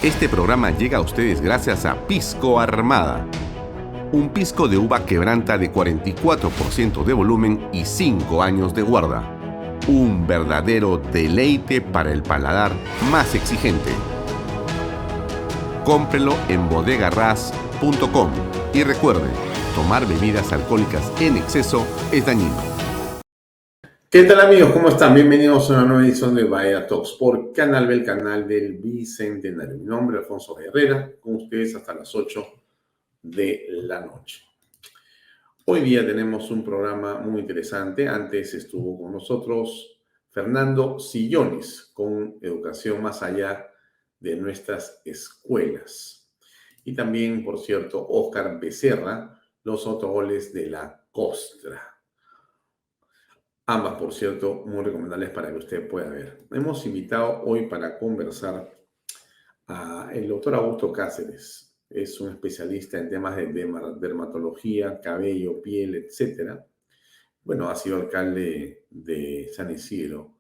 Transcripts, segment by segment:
Este programa llega a ustedes gracias a Pisco Armada. Un pisco de uva quebranta de 44% de volumen y 5 años de guarda. Un verdadero deleite para el paladar más exigente. Cómprelo en bodegarras.com y recuerde, tomar bebidas alcohólicas en exceso es dañino. ¿Qué tal, amigos? ¿Cómo están? Bienvenidos a una nueva edición de Bahía Talks por Canal B, el canal del Bicentenario. Mi nombre es Alfonso Herrera, con ustedes hasta las 8 de la noche. Hoy día tenemos un programa muy interesante. Antes estuvo con nosotros Fernando Sillones, con Educación Más Allá de Nuestras Escuelas. Y también, por cierto, Óscar Becerra, Los Autogoles de la Costra. Ambas, por cierto, muy recomendables para que usted pueda ver. Hemos invitado hoy para conversar al doctor Augusto Cáceres. Es un especialista en temas de dermatología, cabello, piel, etc. Bueno, ha sido alcalde de San Isidro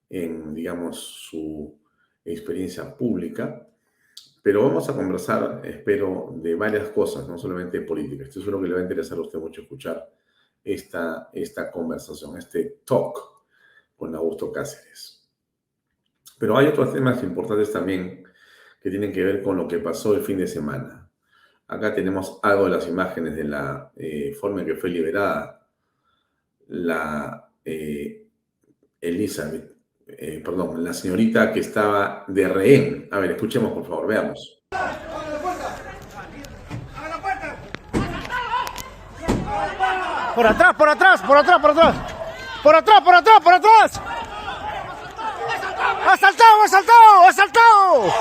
en, digamos, su experiencia pública. Pero vamos a conversar, espero, de varias cosas, no solamente de política. Esto es lo que le va a interesar a usted mucho escuchar esta conversación, este talk con Augusto Cáceres. Pero hay otros temas importantes también que tienen que ver con lo que pasó el fin de semana. Acá tenemos algo de las imágenes de la forma en que fue liberada la la señorita que estaba de rehén. A ver, escuchemos por favor, veamos. Por atrás, por atrás, por atrás, por atrás. Por atrás, por atrás, por atrás. ¡Asaltado, asaltado, asaltado!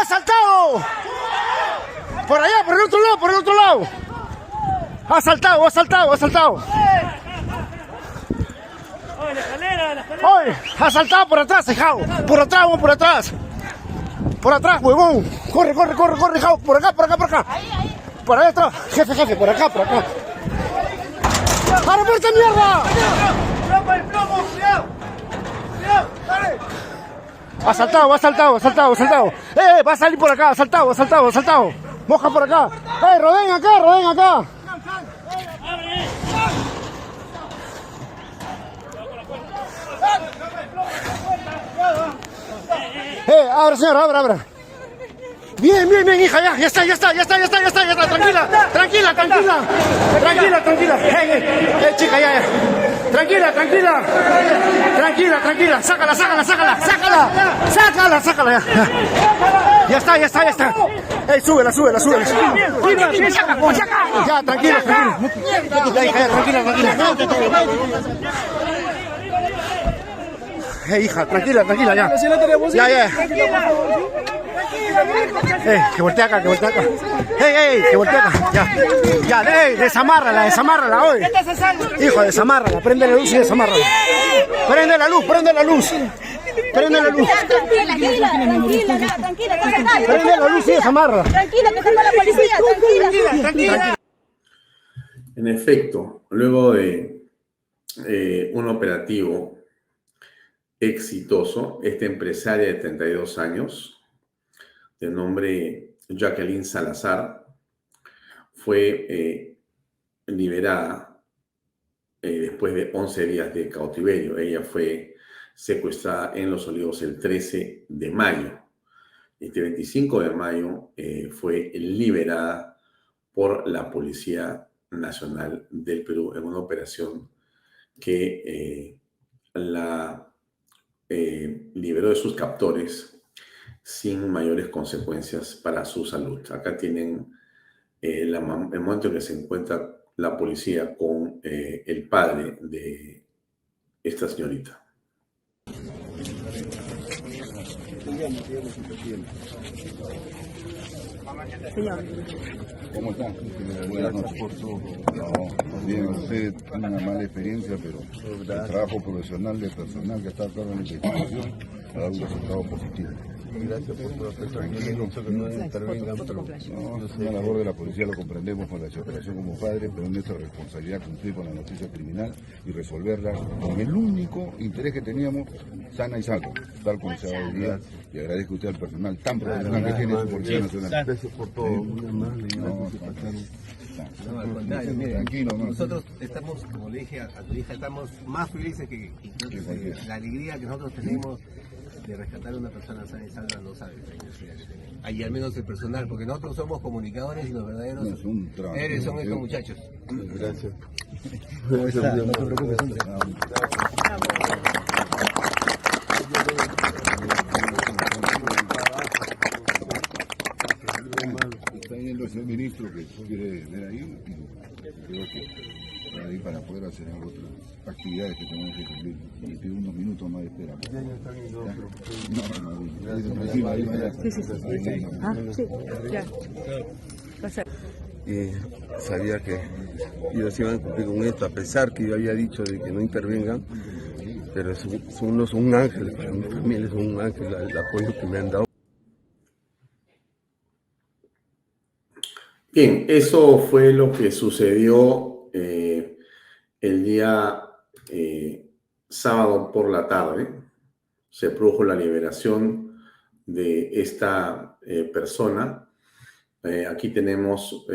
¡Asaltado! Por allá, por el otro lado, por el otro lado. Asaltado, asaltado, asaltado. ¡Oye, la escalera, la escalera! ¡Oye! Asaltado por atrás, dejado. Por atrás, vamos, por atrás. Por atrás, huevón. Corre, corre, corre, corre, dejado. Por acá, por acá, por acá. Por allá atrás. Jefe, jefe, por acá, por acá. ¡Para por esta mierda! Asaltado, asaltado, asaltado, asaltado. Va a salir por acá, asaltado, asaltado, asaltado. Moja por acá. Rodeen acá, rodeen acá. Abre, señor, abre, abre. Bien, bien, bien, hija, ya está, tranquila, tranquila, tranquila, tranquila, tranquila, chica, ya, tranquila, tranquila, tranquila, tranquila, sácala, sácala, sácala, sácala, sácala, sácala, ya está, ya está, ya está, súbela, súbela, súbela, ya, tranquila, tranquila, ya, hija, tranquila, tranquila, hija, tranquila, tranquila, ya, ya, que voltea acá, que voltea acá. Que voltea acá. Ya, desamárrala, desamárrala hoy. Hijo, desamárrala, prende la luz y desamárrala. Prende la luz, prende la luz. Prende la luz. Tranquila, prende la luz y desamárrala. Tranquila, que está la policía, tranquila. En efecto, luego de un operativo exitoso, esta empresaria de 32 años, de nombre Jacqueline Salazar, fue liberada después de 11 días de cautiverio. Ella fue secuestrada en Los Olivos el 13 de mayo. Este 25 de mayo fue liberada por la Policía Nacional del Perú en una operación que la liberó de sus captores sin mayores consecuencias para su salud. Acá tienen el momento en que se encuentra la policía con el padre de esta señorita. ¿Cómo están? Buenas noches. Bien, usted tiene una mala experiencia, pero el trabajo profesional del personal que está actuando en la investigación ha dado un resultado positivo. Gracias por protestar, que no intervengan, pero es una labor de la policía, lo comprendemos con la desesperación como padre, pero es nuestra responsabilidad cumplir con la noticia criminal y resolverla con el único interés que teníamos, sana y salva, tal como se va a día. Y agradezco a usted al personal tan profesional que tiene su Policía Nacional. Gracias por todo, muy amable. No, al contrario, mire, tranquilo, nosotros estamos, como le dije a tu hija, estamos más felices que la alegría que nosotros tenemos de rescatar a una persona sana y salva, no sabe. Ahí al menos el personal, porque nosotros somos comunicadores y los verdaderos héroes son estos muchachos. Gracias. No te preocupes, hombre. Está yendo el señor ministro que quiere ver ahí y creo que para ahí para poder hacer otras actividades que tenemos que cumplir. Y pido unos minutos más de espera. Sabía que ellos iban a cumplir con esto, a pesar que yo había dicho de que no intervengan, pero son un ángel, para mí también es un ángel el apoyo que me han dado. Bien, eso fue lo que sucedió el día sábado por la tarde. Se produjo la liberación de esta persona. Aquí tenemos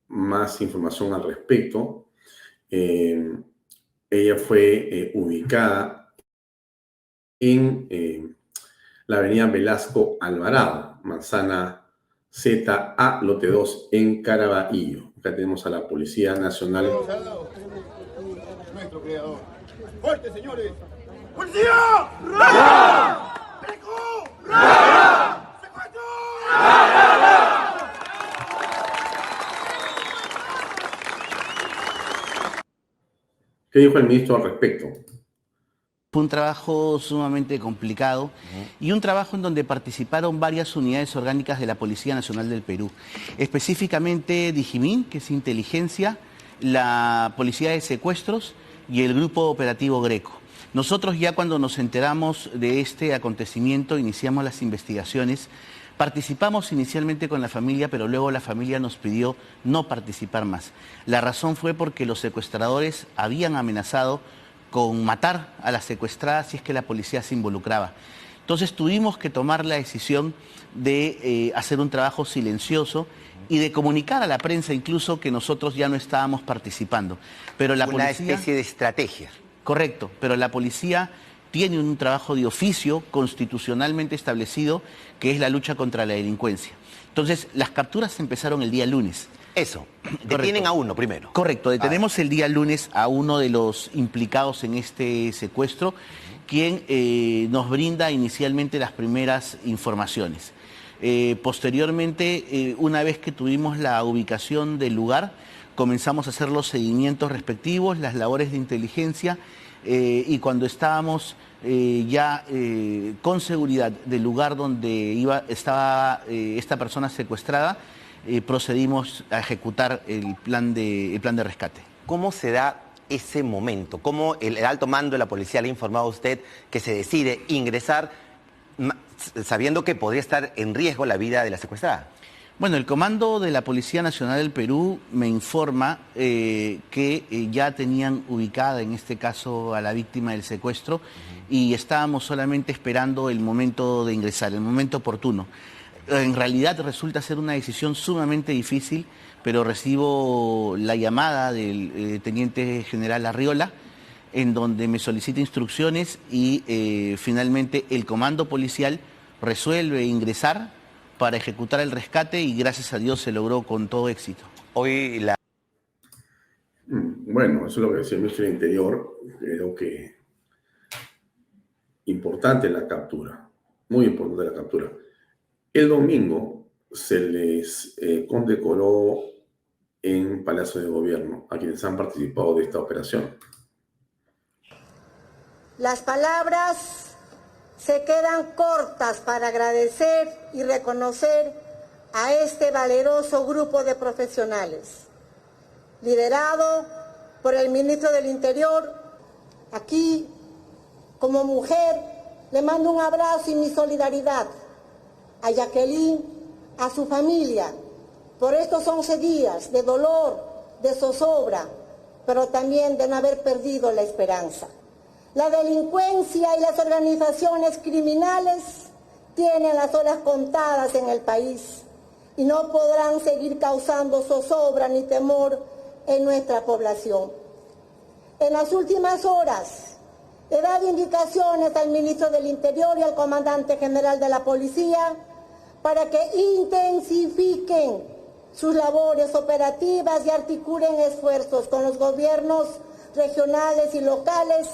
más información al respecto. Ella fue ubicada en la avenida Velasco Alvarado, manzana ZA, lote 2, en Caraballo. Acá tenemos a la Policía Nacional. Nuestro creador. ¡Fuerte, señores! ¡Policía! ¡Ra! ¡Preco! ¡Ra! ¡Secuestro! ¡Ra! ¿Qué dijo el ministro al respecto? Fue un trabajo sumamente complicado y un trabajo en donde participaron varias unidades orgánicas de la Policía Nacional del Perú. Específicamente Digimin, que es inteligencia, la Policía de Secuestros y el Grupo Operativo Greco. Nosotros ya cuando nos enteramos de este acontecimiento iniciamos las investigaciones. Participamos inicialmente con la familia, pero luego la familia nos pidió no participar más. La razón fue porque los secuestradores habían amenazado con matar a la secuestrada si es que la policía se involucraba. Entonces tuvimos que tomar la decisión de hacer un trabajo silencioso y de comunicar a la prensa incluso que nosotros ya no estábamos participando. Pero la Una policía, especie de estrategia. Correcto, pero la policía tiene un trabajo de oficio constitucionalmente establecido que es la lucha contra la delincuencia. Entonces las capturas empezaron el día lunes. Eso, detienen a uno primero. Correcto, detenemos el día lunes a uno de los implicados en este secuestro, quien nos brinda inicialmente las primeras informaciones. Posteriormente, una vez que tuvimos la ubicación del lugar, comenzamos a hacer los seguimientos respectivos, las labores de inteligencia, y cuando estábamos ya con seguridad del lugar donde estaba esta persona secuestrada, procedimos a ejecutar el plan de rescate. ¿Cómo se da ese momento? ¿Cómo el alto mando de la policía le ha informado a usted que se decide ingresar sabiendo que podría estar en riesgo la vida de la secuestrada? Bueno, el Comando de la Policía Nacional del Perú me informa que ya tenían ubicada en este caso a la víctima del secuestro y estábamos solamente esperando el momento de ingresar, el momento oportuno. En realidad resulta ser una decisión sumamente difícil, pero recibo la llamada del teniente general Arriola, en donde me solicita instrucciones y finalmente el comando policial resuelve ingresar para ejecutar el rescate y gracias a Dios se logró con todo éxito. Hoy la... Bueno, eso es lo que decía el ministro del Interior. Creo que importante la captura, muy importante la captura. El domingo se les condecoró en Palacio de Gobierno a quienes han participado de esta operación. Las palabras se quedan cortas para agradecer y reconocer a este valeroso grupo de profesionales, liderado por el ministro del Interior. Aquí, como mujer, le mando un abrazo y mi solidaridad a Jacqueline, a su familia, por estos 11 días de dolor, de zozobra, pero también de no haber perdido la esperanza. La delincuencia y las organizaciones criminales tienen las horas contadas en el país y no podrán seguir causando zozobra ni temor en nuestra población. En las últimas horas he dado indicaciones al ministro del Interior y al comandante general de la Policía para que intensifiquen sus labores operativas y articulen esfuerzos con los gobiernos regionales y locales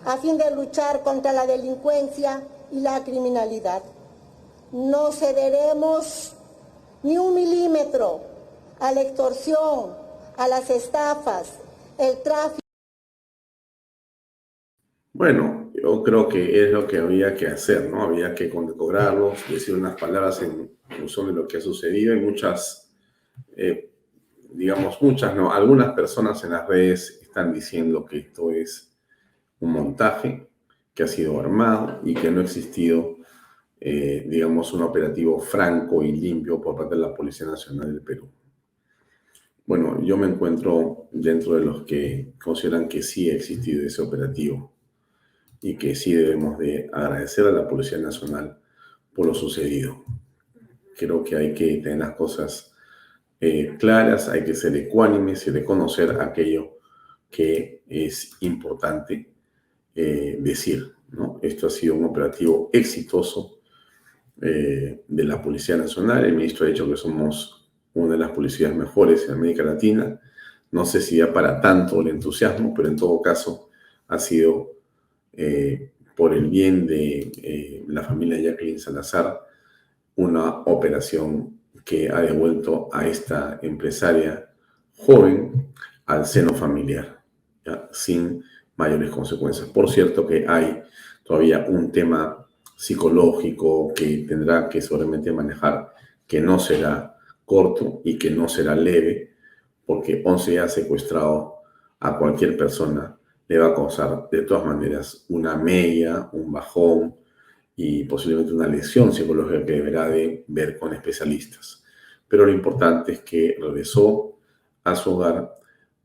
a fin de luchar contra la delincuencia y la criminalidad. No cederemos ni un milímetro a la extorsión, a las estafas, el tráfico. Bueno, yo creo que es lo que había que hacer, ¿no? Había que condecorarlos, decir unas palabras en función de lo que ha sucedido y muchas, muchas, no, algunas personas en las redes están diciendo que esto es un montaje, que ha sido armado y que no ha existido, un operativo franco y limpio por parte de la Policía Nacional del Perú. Bueno, yo me encuentro dentro de los que consideran que sí ha existido ese operativo y que sí debemos de agradecer a la Policía Nacional por lo sucedido. Creo que hay que tener las cosas claras, hay que ser ecuánimes y reconocer aquello que es importante decir, ¿no? Esto ha sido un operativo exitoso de la Policía Nacional. El ministro ha dicho que somos una de las policías mejores en América Latina. No sé si ya para tanto el entusiasmo, pero en todo caso ha sido por el bien de la familia Jacqueline Salazar una operación que ha devuelto a esta empresaria joven al seno familiar, ¿ya? Sin mayores consecuencias. Por cierto que hay todavía un tema psicológico que tendrá que seguramente manejar, que no será corto y que no será leve, porque 11 días secuestrado a cualquier persona le va a causar de todas maneras una mella, un bajón y posiblemente una lesión psicológica que deberá de ver con especialistas. Pero lo importante es que regresó a su hogar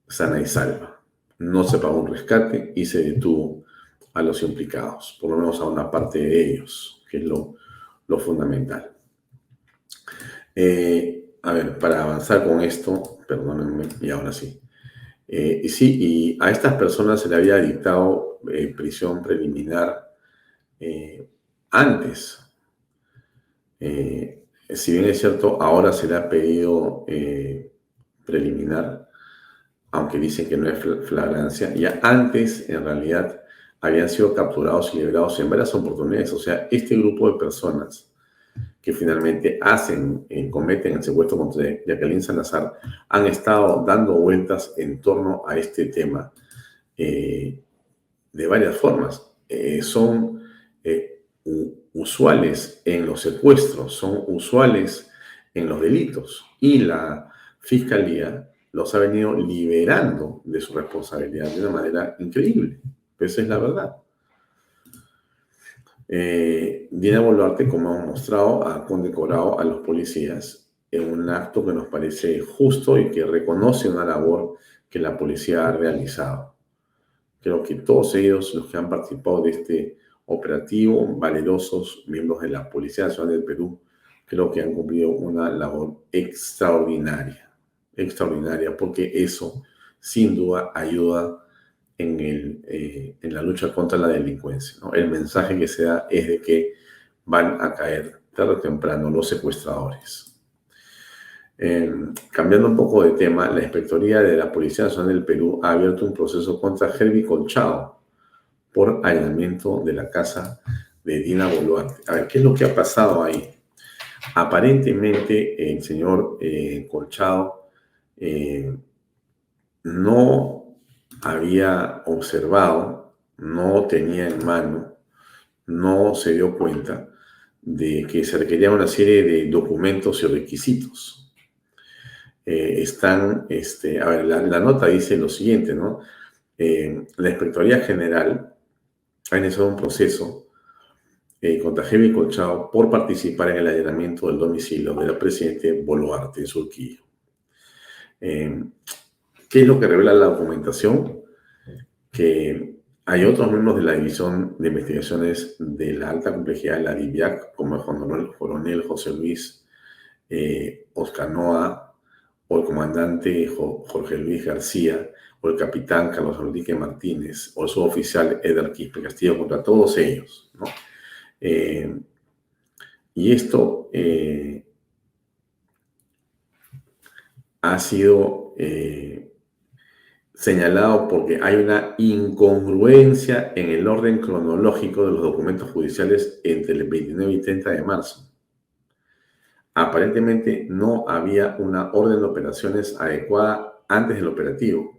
sana y salva. No se pagó un rescate y se detuvo a los implicados, por lo menos a una parte de ellos, que es lo fundamental. Para avanzar con esto, perdónenme, y ahora sí. Y a estas personas se le había dictado prisión preliminar antes. Si bien es cierto, ahora se le ha pedido preliminar, aunque dicen que no es flagrancia, ya antes en realidad habían sido capturados y liberados en varias oportunidades. O sea, este grupo de personas que finalmente cometen el secuestro contra Jacqueline Salazar han estado dando vueltas en torno a este tema de varias formas. Son usuales en los secuestros, son usuales en los delitos y la Fiscalía los ha venido liberando de su responsabilidad de una manera increíble. Esa es la verdad. Dina Boluarte, como hemos mostrado, ha condecorado a los policías en un acto que nos parece justo y que reconoce una labor que la policía ha realizado. Creo que todos ellos, los que han participado de este operativo, valerosos miembros de la Policía Nacional del Perú, creo que han cumplido una labor extraordinaria, porque eso sin duda ayuda en la lucha contra la delincuencia, ¿no? El mensaje que se da es de que van a caer tarde o temprano los secuestradores. Cambiando un poco de tema, la Inspectoría de la Policía Nacional del Perú ha abierto un proceso contra Herbie Colchado por allanamiento de la casa de Dina Boluarte. A ver, ¿qué es lo que ha pasado ahí? Aparentemente el señor Colchado no había observado, no tenía en mano, no se dio cuenta de que se requería una serie de documentos y requisitos. La nota dice lo siguiente, ¿no? La Inspectoría General ha iniciado un proceso contra Heavy Colchado por participar en el allanamiento del domicilio del presidente Boluarte en Surquillo. ¿Qué es lo que revela la documentación? Que hay otros miembros de la División de Investigaciones de la Alta Complejidad, la DIVIAC, como el coronel José Luis Oscanoa, o el comandante Jorge Luis García, o el capitán Carlos Enrique Martínez, o el suboficial Eder Quispe Castillo, contra todos ellos, ¿no? Y esto ha sido señalado porque hay una incongruencia en el orden cronológico de los documentos judiciales entre el 29 y 30 de marzo. Aparentemente no había una orden de operaciones adecuada antes del operativo,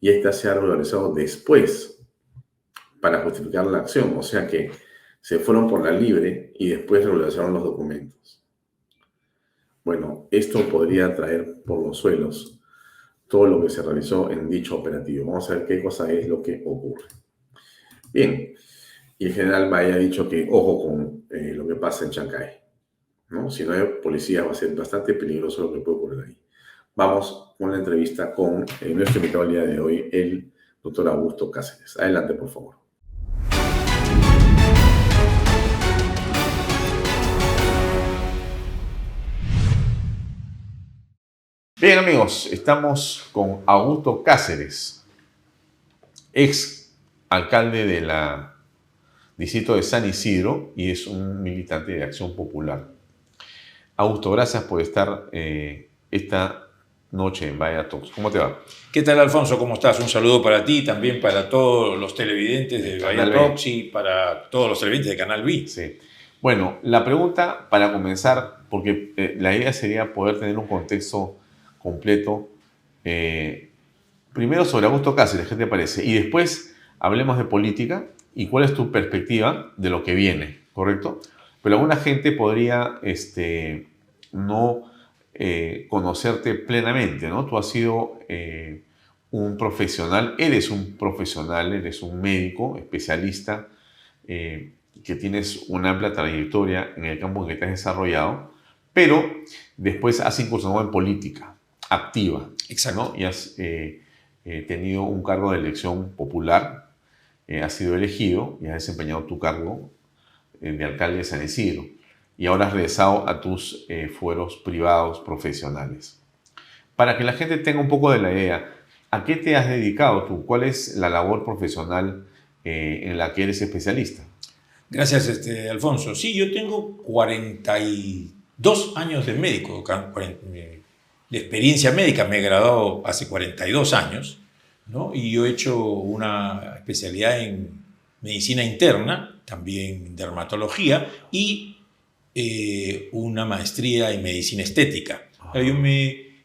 y esta se ha regularizado después para justificar la acción, o sea que se fueron por la libre y después regularizaron los documentos. Bueno, esto podría traer por los suelos todo lo que se realizó en dicho operativo. Vamos a ver qué cosa es lo que ocurre. Bien, y el general Bahía ha dicho que ojo con lo que pasa en Chancay, ¿no? Si no hay policía va a ser bastante peligroso lo que puede ocurrir ahí. Vamos con la entrevista con nuestro invitado el día de hoy, el doctor Augusto Cáceres. Adelante, por favor. Bien, amigos, estamos con Augusto Cáceres, ex alcalde del distrito de San Isidro y es un militante de Acción Popular. Augusto, gracias por estar esta noche en Vaya Talks. ¿Cómo te va? ¿Qué tal, Alfonso? ¿Cómo estás? Un saludo para ti, también para todos los televidentes de Vaya Talks y para todos los televidentes de Canal B. Sí. Bueno, la pregunta para comenzar, porque la idea sería poder tener un contexto completo. Primero sobre Augusto Cáceres, ¿qué te parece? Y después hablemos de política y cuál es tu perspectiva de lo que viene, ¿correcto? Pero alguna gente podría no conocerte plenamente, ¿no? Tú has sido un profesional, eres un médico especialista que tienes una amplia trayectoria en el campo en que te has desarrollado, pero después has incursionado en política activa. Exacto. ¿no? Y has tenido un cargo de elección popular, has sido elegido y has desempeñado tu cargo de alcalde de San Isidro. Y ahora has regresado a tus fueros privados profesionales. Para que la gente tenga un poco de la idea, ¿a qué te has dedicado tú? ¿Cuál es la labor profesional en la que eres especialista? Gracias, Alfonso. Sí, yo tengo 42 años de médico, de experiencia médica. Me he graduado hace 42 años, ¿no? Y yo he hecho una especialidad en medicina interna, también dermatología, y una maestría en medicina estética. Yo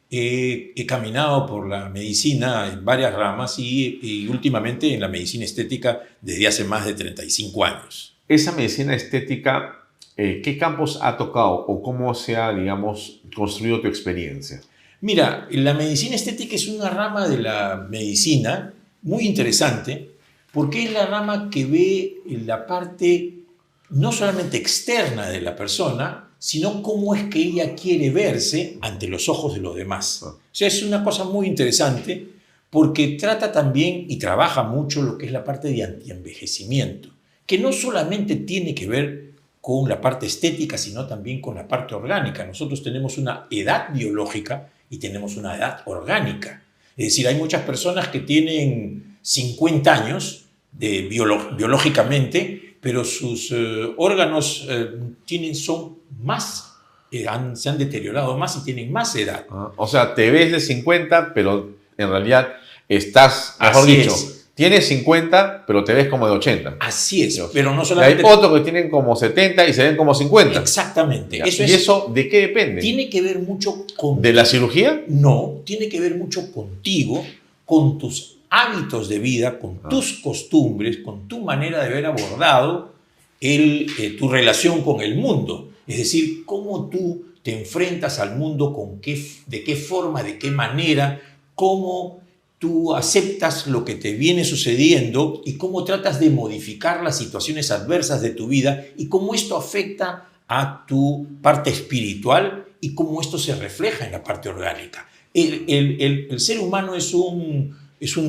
he caminado por la medicina en varias ramas y últimamente en la medicina estética desde hace más de 35 años. Esa medicina estética, ¿qué campos ha tocado o cómo se ha, digamos, construido tu experiencia? Mira, la medicina estética es una rama de la medicina muy interesante porque es la rama que ve la parte no solamente externa de la persona, sino cómo es que ella quiere verse ante los ojos de los demás. O sea, es una cosa muy interesante porque trata también y trabaja mucho lo que es la parte de antienvejecimiento, que no solamente tiene que ver con la parte estética, sino también con la parte orgánica. Nosotros tenemos una edad biológica y tenemos una edad orgánica. Es decir, hay muchas personas que tienen 50 años biológicamente, pero sus órganos se han deteriorado más y tienen más edad. O sea, te ves de 50, pero en realidad estás, mejor dicho, tienes 50, pero te ves como de 80. Así es, pero no solamente... Hay otros que tienen como 70 y se ven como 50. Exactamente. ¿Y eso de qué depende? Tiene que ver mucho con... ¿De la cirugía? No, tiene que ver mucho contigo, con tus hábitos de vida, con tus costumbres, con tu manera de haber abordado tu relación con el mundo. Es decir, cómo tú te enfrentas al mundo, de qué forma, de qué manera, cómo tú aceptas lo que te viene sucediendo y cómo tratas de modificar las situaciones adversas de tu vida y cómo esto afecta a tu parte espiritual y cómo esto se refleja en la parte orgánica. El ser humano es un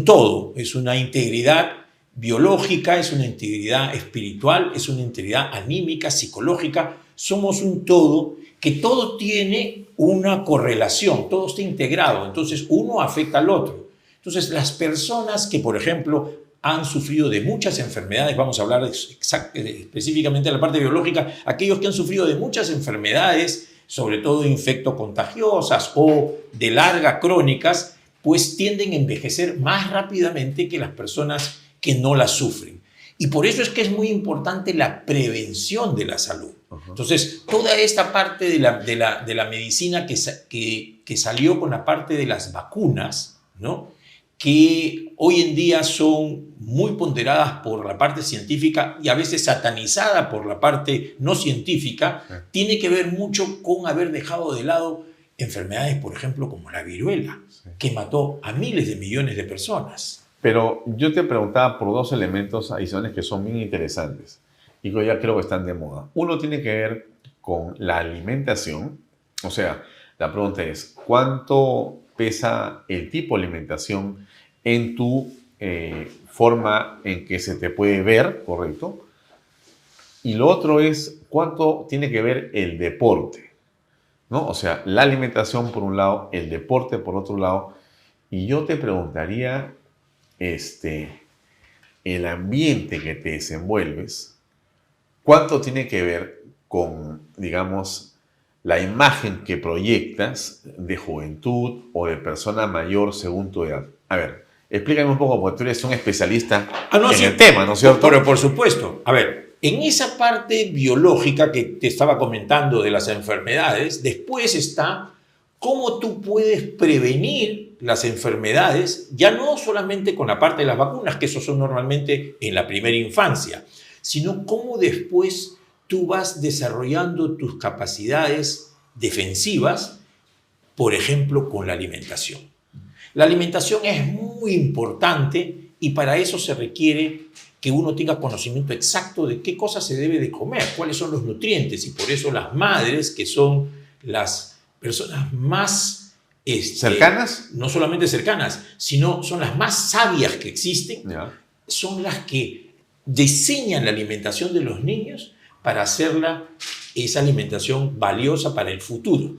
todo, es una integridad biológica, es una integridad espiritual, es una integridad anímica, psicológica. Somos un todo que todo tiene una correlación, todo está integrado, entonces uno afecta al otro. Entonces las personas que, por ejemplo, han sufrido de muchas enfermedades, vamos a hablar específicamente de la parte biológica, aquellos que han sufrido de muchas enfermedades, sobre todo infectocontagiosas o de larga crónicas, pues tienden a envejecer más rápidamente que las personas que no las sufren. Y por eso es que es muy importante la prevención de la salud. Entonces, toda esta parte de la medicina que salió con la parte de las vacunas, ¿no?, que hoy en día son muy ponderadas por la parte científica y a veces satanizadas por la parte no científica, tiene que ver mucho con haber dejado de lado enfermedades, por ejemplo, como la viruela, que mató a miles de millones de personas. Pero yo te preguntaba por dos elementos adicionales que son bien interesantes y que ya creo que están de moda. Uno tiene que ver con la alimentación. O sea, la pregunta es, ¿cuánto pesa el tipo de alimentación en tu forma en que se te puede ver, correcto? Y lo otro es, ¿cuánto tiene que ver el deporte? ¿No? O sea, la alimentación por un lado, el deporte por otro lado. Y yo te preguntaría, el ambiente que te desenvuelves, ¿cuánto tiene que ver con, digamos, la imagen que proyectas de juventud o de persona mayor según tu edad? A ver, explícame un poco, porque tú eres un especialista en el tema, ¿no es cierto? Pero por supuesto. A ver, en esa parte biológica que te estaba comentando de las enfermedades, después está cómo tú puedes prevenir las enfermedades, ya no solamente con la parte de las vacunas, que eso son normalmente en la primera infancia, sino cómo después tú vas desarrollando tus capacidades defensivas, por ejemplo, con la alimentación. La alimentación es muy importante y para eso se requiere que uno tenga conocimiento exacto de qué cosas se debe de comer, cuáles son los nutrientes, y por eso las madres, que son las personas más ¿cercanas? No solamente cercanas, sino son las más sabias que existen, son las que diseñan la alimentación de los niños para hacerla esa alimentación valiosa para el futuro.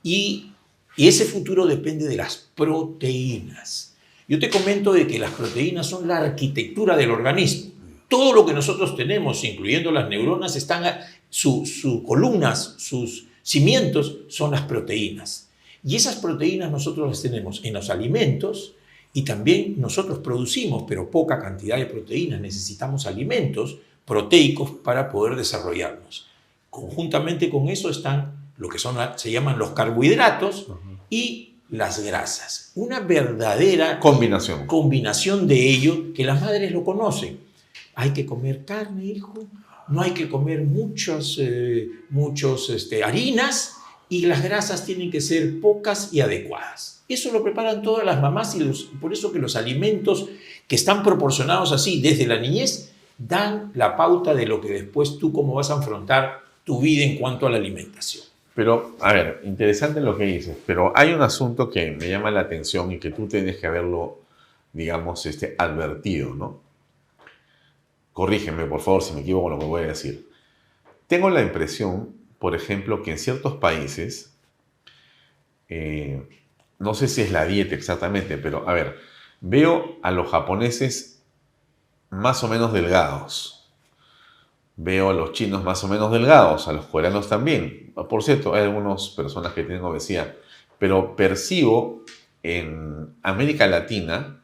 Y ese futuro depende de las proteínas. Yo te comento de que las proteínas son la arquitectura del organismo. Todo lo que nosotros tenemos, incluyendo las neuronas, sus columnas, sus cimientos son las proteínas. Y esas proteínas nosotros las tenemos en los alimentos y también nosotros producimos, pero poca cantidad de proteínas. Necesitamos alimentos proteicos para poder desarrollarnos. Conjuntamente con eso están lo que se llaman los carbohidratos y las grasas. Una verdadera combinación de ello que las madres lo conocen. Hay que comer carne, hijo. No hay que comer muchas harinas. Y las grasas tienen que ser pocas y adecuadas. Eso lo preparan todas las mamás y por eso que los alimentos que están proporcionados así desde la niñez dan la pauta de lo que después tú cómo vas a afrontar tu vida en cuanto a la alimentación. Pero, a ver, interesante lo que dices, pero hay un asunto que me llama la atención y que tú tienes que haberlo, digamos, advertido, ¿no? Corrígeme, por favor, si me equivoco con lo que voy a decir. Tengo la impresión, por ejemplo, que en ciertos países, no sé si es la dieta exactamente, pero a ver, veo a los japoneses más o menos delgados, veo a los chinos más o menos delgados, a los coreanos también. Por cierto, hay algunas personas que tienen obesidad, pero percibo en América Latina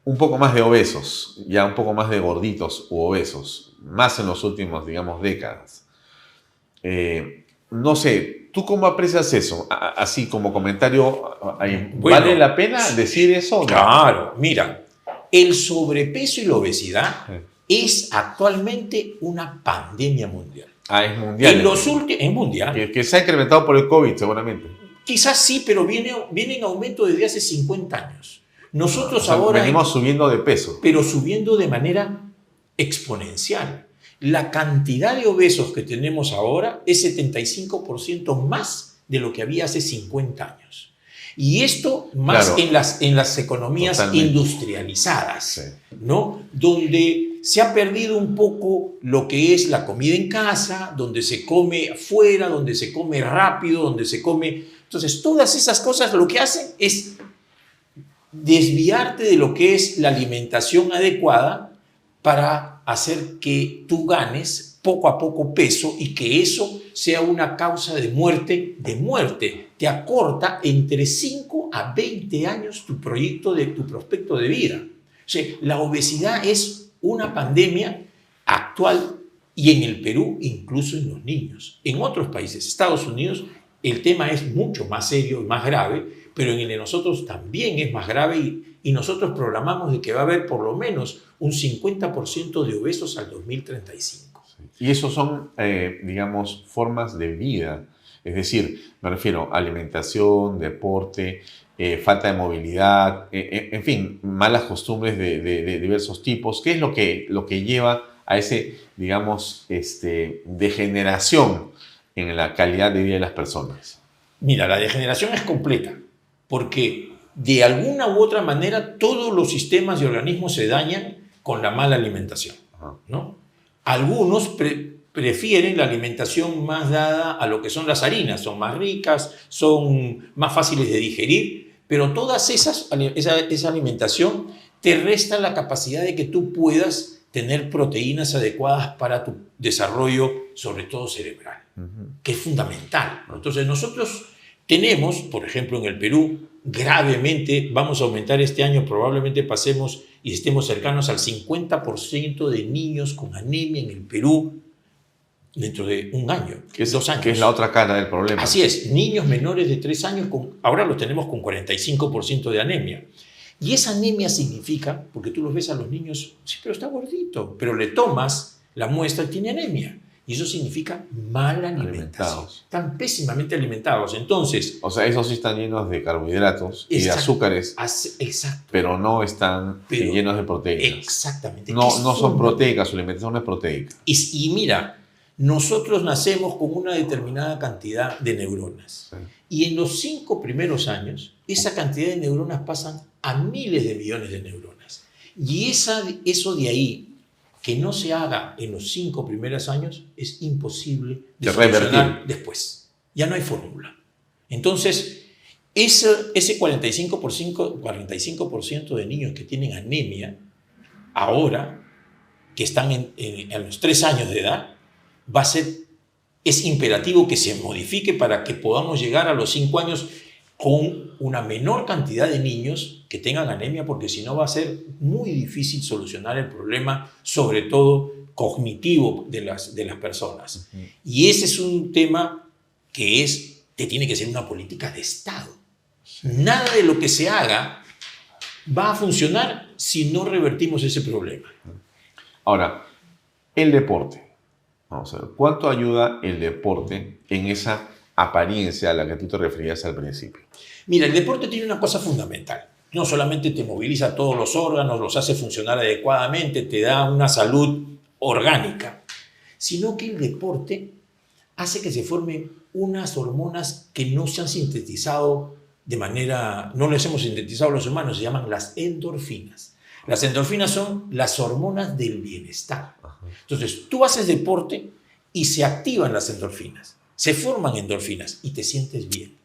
un poco más de obesos, ya un poco más de gorditos u obesos, más en los últimos, digamos, décadas. No sé, ¿tú cómo aprecias eso? Así como comentario, ¿vale la pena decir eso? ¿No? Claro, mira, el sobrepeso y la obesidad es actualmente una pandemia mundial. Es mundial. Es mundial. Que se ha incrementado por el COVID, seguramente. Quizás sí, pero viene en aumento desde hace 50 años. Nosotros ahora... Venimos subiendo de peso. Pero subiendo de manera exponencial. La cantidad de obesos que tenemos ahora es 75% más de lo que había hace 50 años. Y esto más en las economías industrializadas, ¿no? Donde se ha perdido un poco lo que es la comida en casa, donde se come afuera, donde se come rápido, donde se come... Entonces, todas esas cosas lo que hacen es desviarte de lo que es la alimentación adecuada para hacer que tú ganes poco a poco peso y que eso sea una causa de muerte. Te acorta entre 5 a 20 años tu prospecto de vida. O sea, la obesidad es una pandemia actual y en el Perú incluso en los niños. En otros países, Estados Unidos, el tema es mucho más serio y más grave, pero en el de nosotros también es más grave y nosotros programamos de que va a haber por lo menos un 50% de obesos al 2035. Y esos son, digamos, formas de vida. Es decir, me refiero a alimentación, deporte, falta de movilidad, en fin, malas costumbres de diversos tipos. ¿Qué es lo que lleva a ese, digamos, degeneración en la calidad de vida de las personas? Mira, la degeneración es completa, porque de alguna u otra manera todos los sistemas y organismos se dañan con la mala alimentación, ¿no? Algunos prefieren la alimentación más dada a lo que son las harinas, son más ricas, son más fáciles de digerir, pero todas esa alimentación te resta la capacidad de que tú puedas tener proteínas adecuadas para tu desarrollo, sobre todo cerebral, que es fundamental. Entonces nosotros tenemos, por ejemplo, en el Perú, gravemente, vamos a aumentar este año, probablemente pasemos y estemos cercanos al 50% de niños con anemia en el Perú dentro de un año, 2 años. Que es la otra cara del problema. Así es, niños menores de 3 años, ahora los tenemos con 45% de anemia. Y esa anemia significa, porque tú los ves a los niños, sí, pero está gordito, pero le tomas la muestra y tiene anemia. Y eso significa mal alimentación. Están pésimamente alimentados. Entonces... O sea, esos sí están llenos de carbohidratos y de azúcares. Exacto. Pero no están llenos de proteínas. Exactamente. No son proteicas, su alimentación no es proteica. Y mira, nosotros nacemos con una determinada cantidad de neuronas. Sí. Y en los 5 primeros años, esa cantidad de neuronas pasan a miles de millones de neuronas. Y eso de ahí, que no se haga en los 5 primeros años, es imposible de solucionar después. Ya no hay fórmula. Entonces, ese 45% de niños que tienen anemia, ahora, que están a los 3 años de edad, es imperativo que se modifique para que podamos llegar a los 5 años con una menor cantidad de niños que tengan anemia, porque si no va a ser muy difícil solucionar el problema, sobre todo cognitivo de las personas. Y ese es un tema que tiene que ser una política de Estado. Nada de lo que se haga va a funcionar si no revertimos ese problema. Ahora, el deporte. Vamos a ver, ¿cuánto ayuda el deporte en esa apariencia a la que tú te referías al principio? Mira, el deporte tiene una cosa fundamental. No solamente te moviliza todos los órganos, los hace funcionar adecuadamente, te da una salud orgánica, sino que el deporte hace que se formen unas hormonas que no se han sintetizado no las hemos sintetizado los humanos, se llaman las endorfinas. Las endorfinas son las hormonas del bienestar. Entonces, tú haces deporte y se activan las endorfinas, se forman endorfinas y te sientes bien.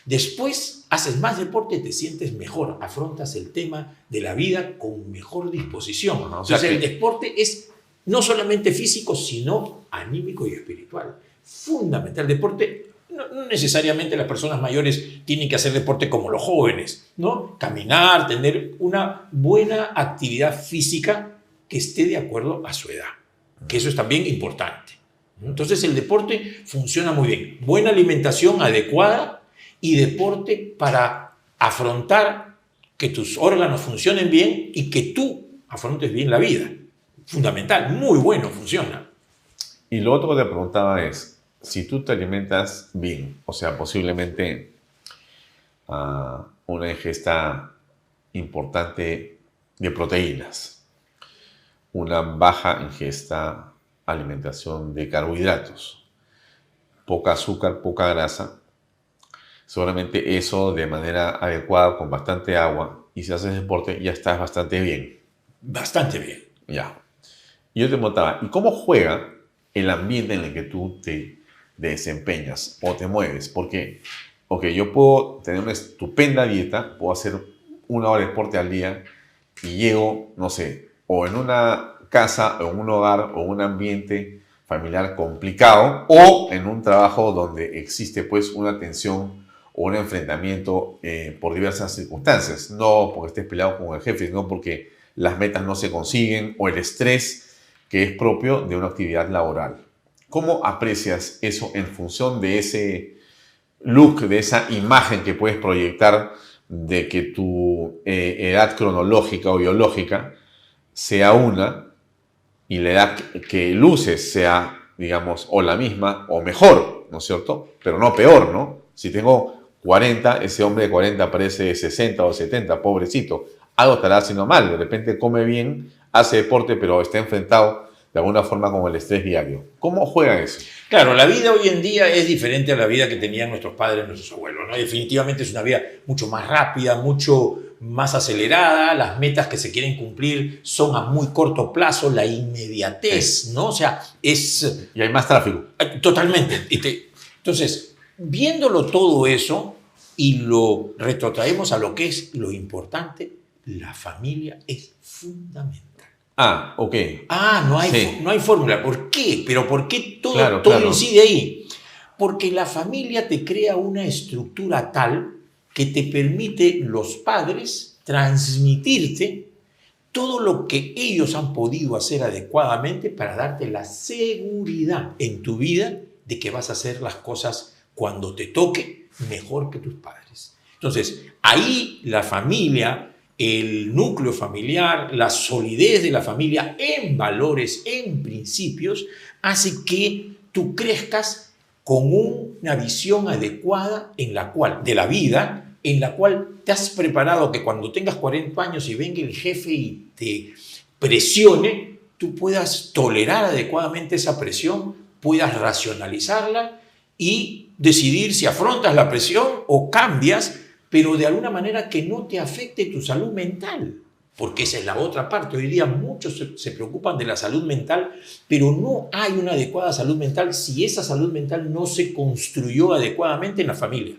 Después haces más deporte y te sientes mejor, afrontas el tema de la vida con mejor disposición. Entonces, el deporte es no solamente físico, sino anímico y espiritual. Fundamental. El deporte, no necesariamente las personas mayores tienen que hacer deporte como los jóvenes, ¿no? Caminar, tener una buena actividad física que esté de acuerdo a su edad, que eso es también importante. Entonces, el deporte funciona muy bien. Buena alimentación adecuada y deporte para afrontar que tus órganos funcionen bien y que tú afrontes bien la vida. Fundamental, muy bueno, funciona. Y lo otro que te preguntaba es, si tú te alimentas bien, o sea, posiblemente una ingesta importante de proteínas, una baja ingesta, alimentación de carbohidratos, poca azúcar, poca grasa. Seguramente eso de manera adecuada, con bastante agua, y si haces deporte ya estás bastante bien. Bastante bien. Ya. Y yo te preguntaba, ¿y cómo juega el ambiente en el que tú te desempeñas o te mueves? Porque, ok, yo puedo tener una estupenda dieta, puedo hacer 1 hora de deporte al día y llego, no sé, o en una casa, o en un hogar, o un ambiente familiar complicado, o en un trabajo donde existe pues una tensión o un enfrentamiento por diversas circunstancias. No porque estés peleado con el jefe, sino porque las metas no se consiguen o el estrés que es propio de una actividad laboral. ¿Cómo aprecias eso en función de ese look, de esa imagen que puedes proyectar de que tu edad cronológica o biológica sea una y la edad que luces sea, digamos, o la misma o mejor, ¿no es cierto? Pero no peor, ¿no? Si tengo 40, ese hombre de 40 parece de 60 o 70, pobrecito. Algo estará haciendo mal, de repente come bien, hace deporte, pero está enfrentado de alguna forma con el estrés diario. ¿Cómo juega eso? Claro, la vida hoy en día es diferente a la vida que tenían nuestros padres, nuestros abuelos, ¿no? Definitivamente es una vida mucho más rápida, mucho más acelerada, las metas que se quieren cumplir son a muy corto plazo, la inmediatez, ¿no? O sea, es... Y hay más tráfico. Totalmente. Entonces, viéndolo todo eso y lo retrotraemos a lo que es lo importante, la familia es fundamental. Ah, ok. No hay fórmula. ¿Por qué? ¿Pero por qué todo Claro. incide ahí? Porque la familia te crea una estructura tal que te permite los padres transmitirte todo lo que ellos han podido hacer adecuadamente para darte la seguridad en tu vida de que vas a hacer las cosas cuando te toque mejor que tus padres. Entonces, ahí la familia, el núcleo familiar, la solidez de la familia en valores, en principios, hace que tú crezcas con una visión adecuada de la vida, en la cual te has preparado que cuando tengas 40 años y venga el jefe y te presione, tú puedas tolerar adecuadamente esa presión, puedas racionalizarla y decidir si afrontas la presión o cambias, pero de alguna manera que no te afecte tu salud mental. Porque esa es la otra parte. Hoy día muchos se preocupan de la salud mental, pero no hay una adecuada salud mental si esa salud mental no se construyó adecuadamente en la familia.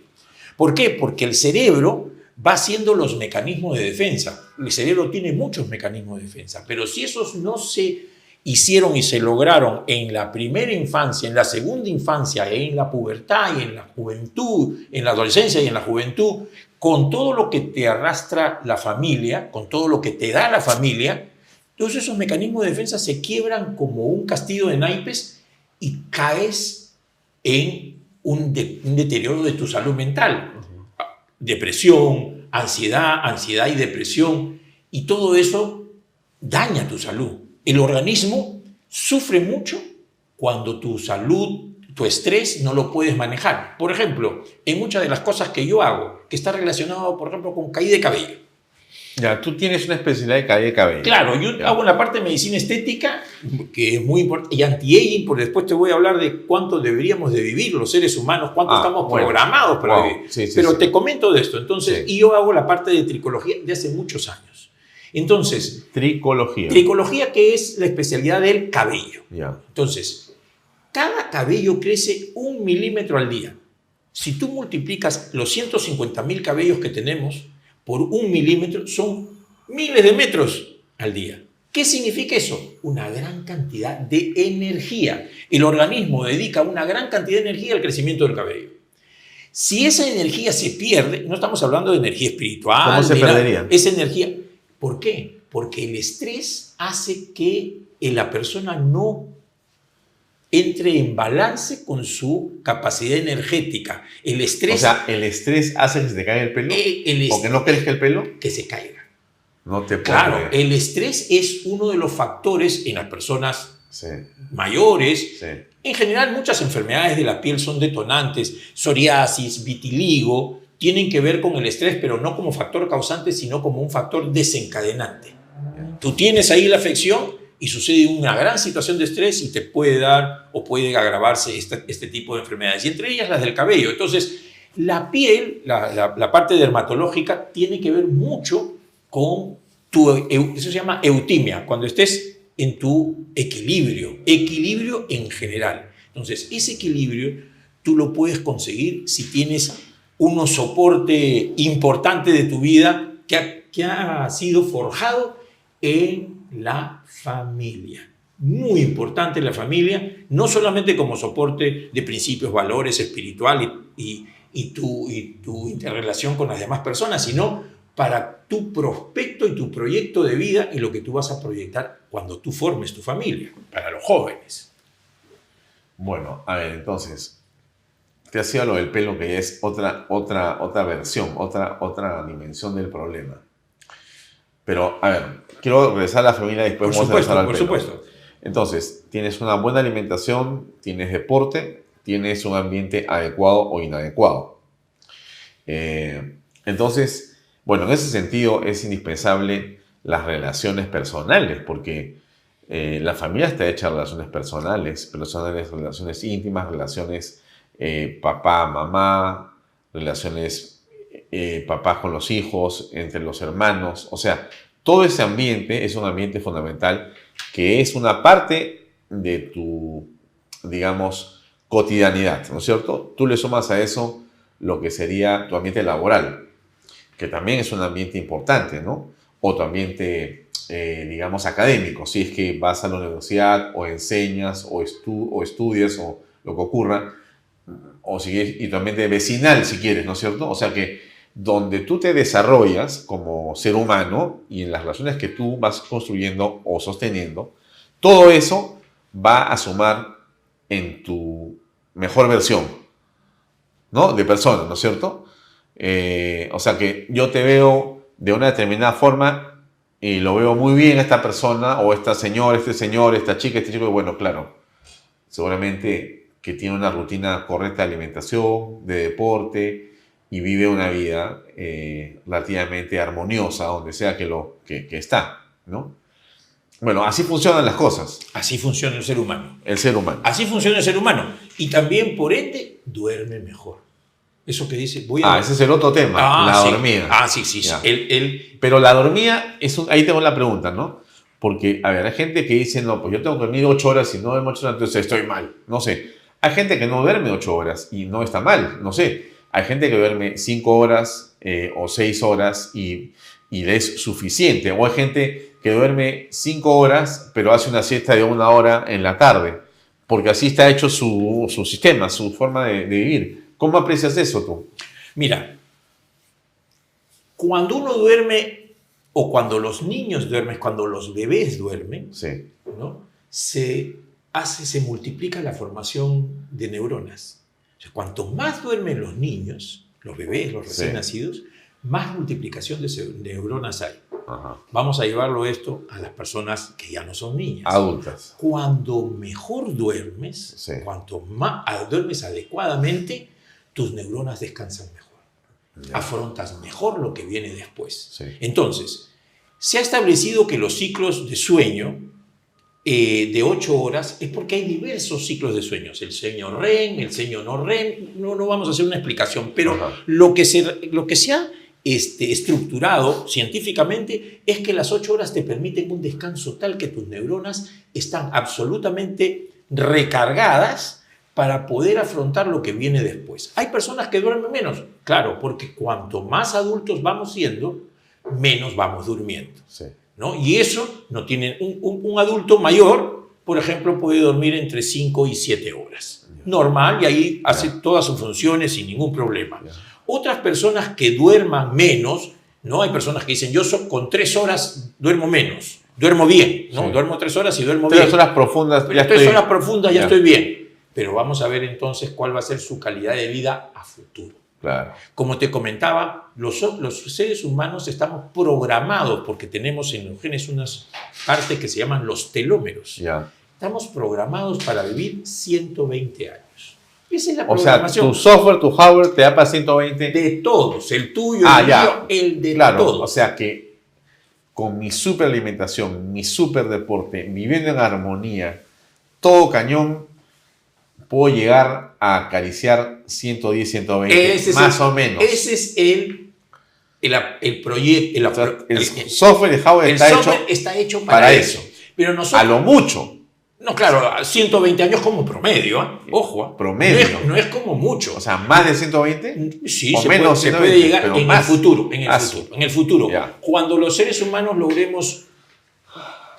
¿Por qué? Porque el cerebro va haciendo los mecanismos de defensa. El cerebro tiene muchos mecanismos de defensa, pero si esos no se hicieron y se lograron en la primera infancia, en la segunda infancia, en la pubertad y en la juventud, en la adolescencia y en la juventud, con todo lo que te arrastra la familia, con todo lo que te da la familia, todos esos mecanismos de defensa se quiebran como un castillo de naipes y caes en un deterioro de tu salud mental. Depresión, ansiedad y depresión, y todo eso daña tu salud. El organismo sufre mucho cuando tu salud, tu estrés no lo puedes manejar. Por ejemplo, en muchas de las cosas que yo hago, que está relacionado, por ejemplo, con caída de cabello. Ya, tú tienes una especialidad de caída de cabello. Claro, yo hago la parte de medicina estética, que es muy importante, y anti-aging, porque después te voy a hablar de cuánto deberíamos de vivir los seres humanos, cuánto estamos programados para vivir. Pero te comento de esto. Entonces, y yo hago la parte de tricología de hace muchos años. Entonces, tricología, que es la especialidad del cabello. Entonces, cada cabello crece 1 milímetro al día. Si tú multiplicas los 150.000 cabellos que tenemos por 1 milímetro, son miles de metros al día. ¿Qué significa eso? Una gran cantidad de energía. El organismo dedica una gran cantidad de energía al crecimiento del cabello. Si esa energía se pierde, no estamos hablando de energía espiritual. ¿Cómo se perdería? Esa energía. ¿Por qué? Porque el estrés hace que la persona no entre en balance con su capacidad energética. El estrés... O sea, ¿el estrés hace que se te caiga el pelo? ¿O que no crezca el pelo? Que se caiga. No te puedo Claro, creer. el estrés es uno de los factores en las personas mayores. En general, muchas enfermedades de la piel son detonantes. Psoriasis, vitiligo, tienen que ver con el estrés, pero no como factor causante, sino como un factor desencadenante. Tú tienes ahí la afección y sucede una gran situación de estrés y te puede dar o puede agravarse este tipo de enfermedades, y entre ellas las del cabello. Entonces, la piel, la parte dermatológica, tiene que ver mucho con eso se llama eutimia, cuando estés en tu equilibrio en general. Entonces, ese equilibrio tú lo puedes conseguir si tienes un soporte importante de tu vida que ha sido forjado en la familia. Muy importante la familia, no solamente como soporte de principios, valores, espiritual y tu interrelación con las demás personas, sino para tu prospecto y tu proyecto de vida y lo que tú vas a proyectar cuando tú formes tu familia, para los jóvenes. Bueno, a ver, entonces, te hacía lo del pelo, que ya es otra versión, otra dimensión del problema. Pero, a ver, quiero regresar a la familia y después vamos a regresar al pelo. Por supuesto. Entonces, tienes una buena alimentación, tienes deporte, tienes un ambiente adecuado o inadecuado. Entonces, bueno, en ese sentido es indispensable las relaciones personales, porque la familia está hecha de relaciones personales, relaciones íntimas, relaciones papá, mamá, relaciones papá con los hijos, entre los hermanos. O sea, todo ese ambiente es un ambiente fundamental que es una parte de tu, digamos, cotidianidad, ¿no es cierto? Tú le sumas a eso lo que sería tu ambiente laboral, que también es un ambiente importante, ¿no? O tu ambiente, digamos, académico, si es que vas a la universidad o enseñas o estudias o lo que ocurra, y tu ambiente vecinal, si quieres, ¿no es cierto? O sea que donde tú te desarrollas como ser humano y en las relaciones que tú vas construyendo o sosteniendo, todo eso va a sumar en tu mejor versión, ¿no? De persona, ¿no es cierto? O sea que yo te veo de una determinada forma y lo veo muy bien esta persona o esta señora, este señor, esta chica, este chico. Bueno, claro, seguramente que tiene una rutina correcta de alimentación, de deporte y vive una vida relativamente armoniosa donde sea que está, ¿no? Bueno, así funcionan las cosas. Así funciona el ser humano. El ser humano. Así funciona el ser humano. Y también, por ende, duerme mejor. Eso que dice, ese es el otro tema, la dormida. Sí. Pero la dormida, ahí tengo la pregunta, ¿no? Porque, a ver, hay gente que dice, no, pues yo tengo que dormir 8 horas y no duermo 8 horas, entonces estoy mal. No sé. Hay gente que no duerme 8 horas y no está mal, no sé. Hay gente que duerme 5 horas o 6 horas y le es suficiente. O hay gente que duerme 5 horas, pero hace una siesta de 1 hora en la tarde, porque así está hecho su sistema, su forma de vivir. ¿Cómo aprecias eso tú? Mira, cuando uno duerme, o cuando los niños duermen, cuando los bebés duermen, sí, ¿no? se multiplica la formación de neuronas. O sea, cuanto más duermen los niños, los bebés, los recién nacidos, más multiplicación de neuronas hay. Ajá. Vamos a llevarlo esto a las personas que ya no son niñas. Adultas. Cuando mejor duermes, cuanto más duermes adecuadamente, tus neuronas descansan mejor. Afrontas mejor lo que viene después. Entonces, se ha establecido que los ciclos de sueño de 8 horas es porque hay diversos ciclos de sueños. El sueño REM, el sueño no REM. No vamos a hacer una explicación, pero lo que se ha estructurado científicamente es que las 8 horas te permiten un descanso tal que tus neuronas están absolutamente recargadas para poder afrontar lo que viene después. Hay personas que duermen menos, claro, porque cuanto más adultos vamos siendo, menos vamos durmiendo, ¿no? Y eso no tiene un adulto mayor, por ejemplo, puede dormir entre 5 y 7 horas. Normal, y ahí hace todas sus funciones sin ningún problema. Otras personas que duerman menos, ¿no? Hay personas que dicen, yo con 3 horas duermo menos, duermo bien, ¿no? Duermo 3 horas y duermo bien. 3 horas profundas, ya estoy 3 horas profundas ya estoy bien. Pero vamos a ver entonces cuál va a ser su calidad de vida a futuro. Claro. Como te comentaba, los seres humanos estamos programados porque tenemos en los genes unas partes que se llaman los telómeros. Estamos programados para vivir 120 años. Esa es la O sea, programación. tu software, tu hardware te da para 120. De todos, el tuyo, el ya. mío, el de Claro, todos. o sea que con mi super alimentación, mi super deporte, viviendo en armonía, todo cañón, puedo llegar a acariciar 110, 120, más o menos. Ese es el proyecto. El software de hardware está hecho para eso. Pero nosotros, a lo mucho. No, claro, a 120 años como promedio, ¿eh? Ojo. Promedio. No es como mucho. O sea, ¿más de 120? Sí, o se menos puede 120, llegar pero en más. En el futuro. Ya. Cuando los seres humanos logremos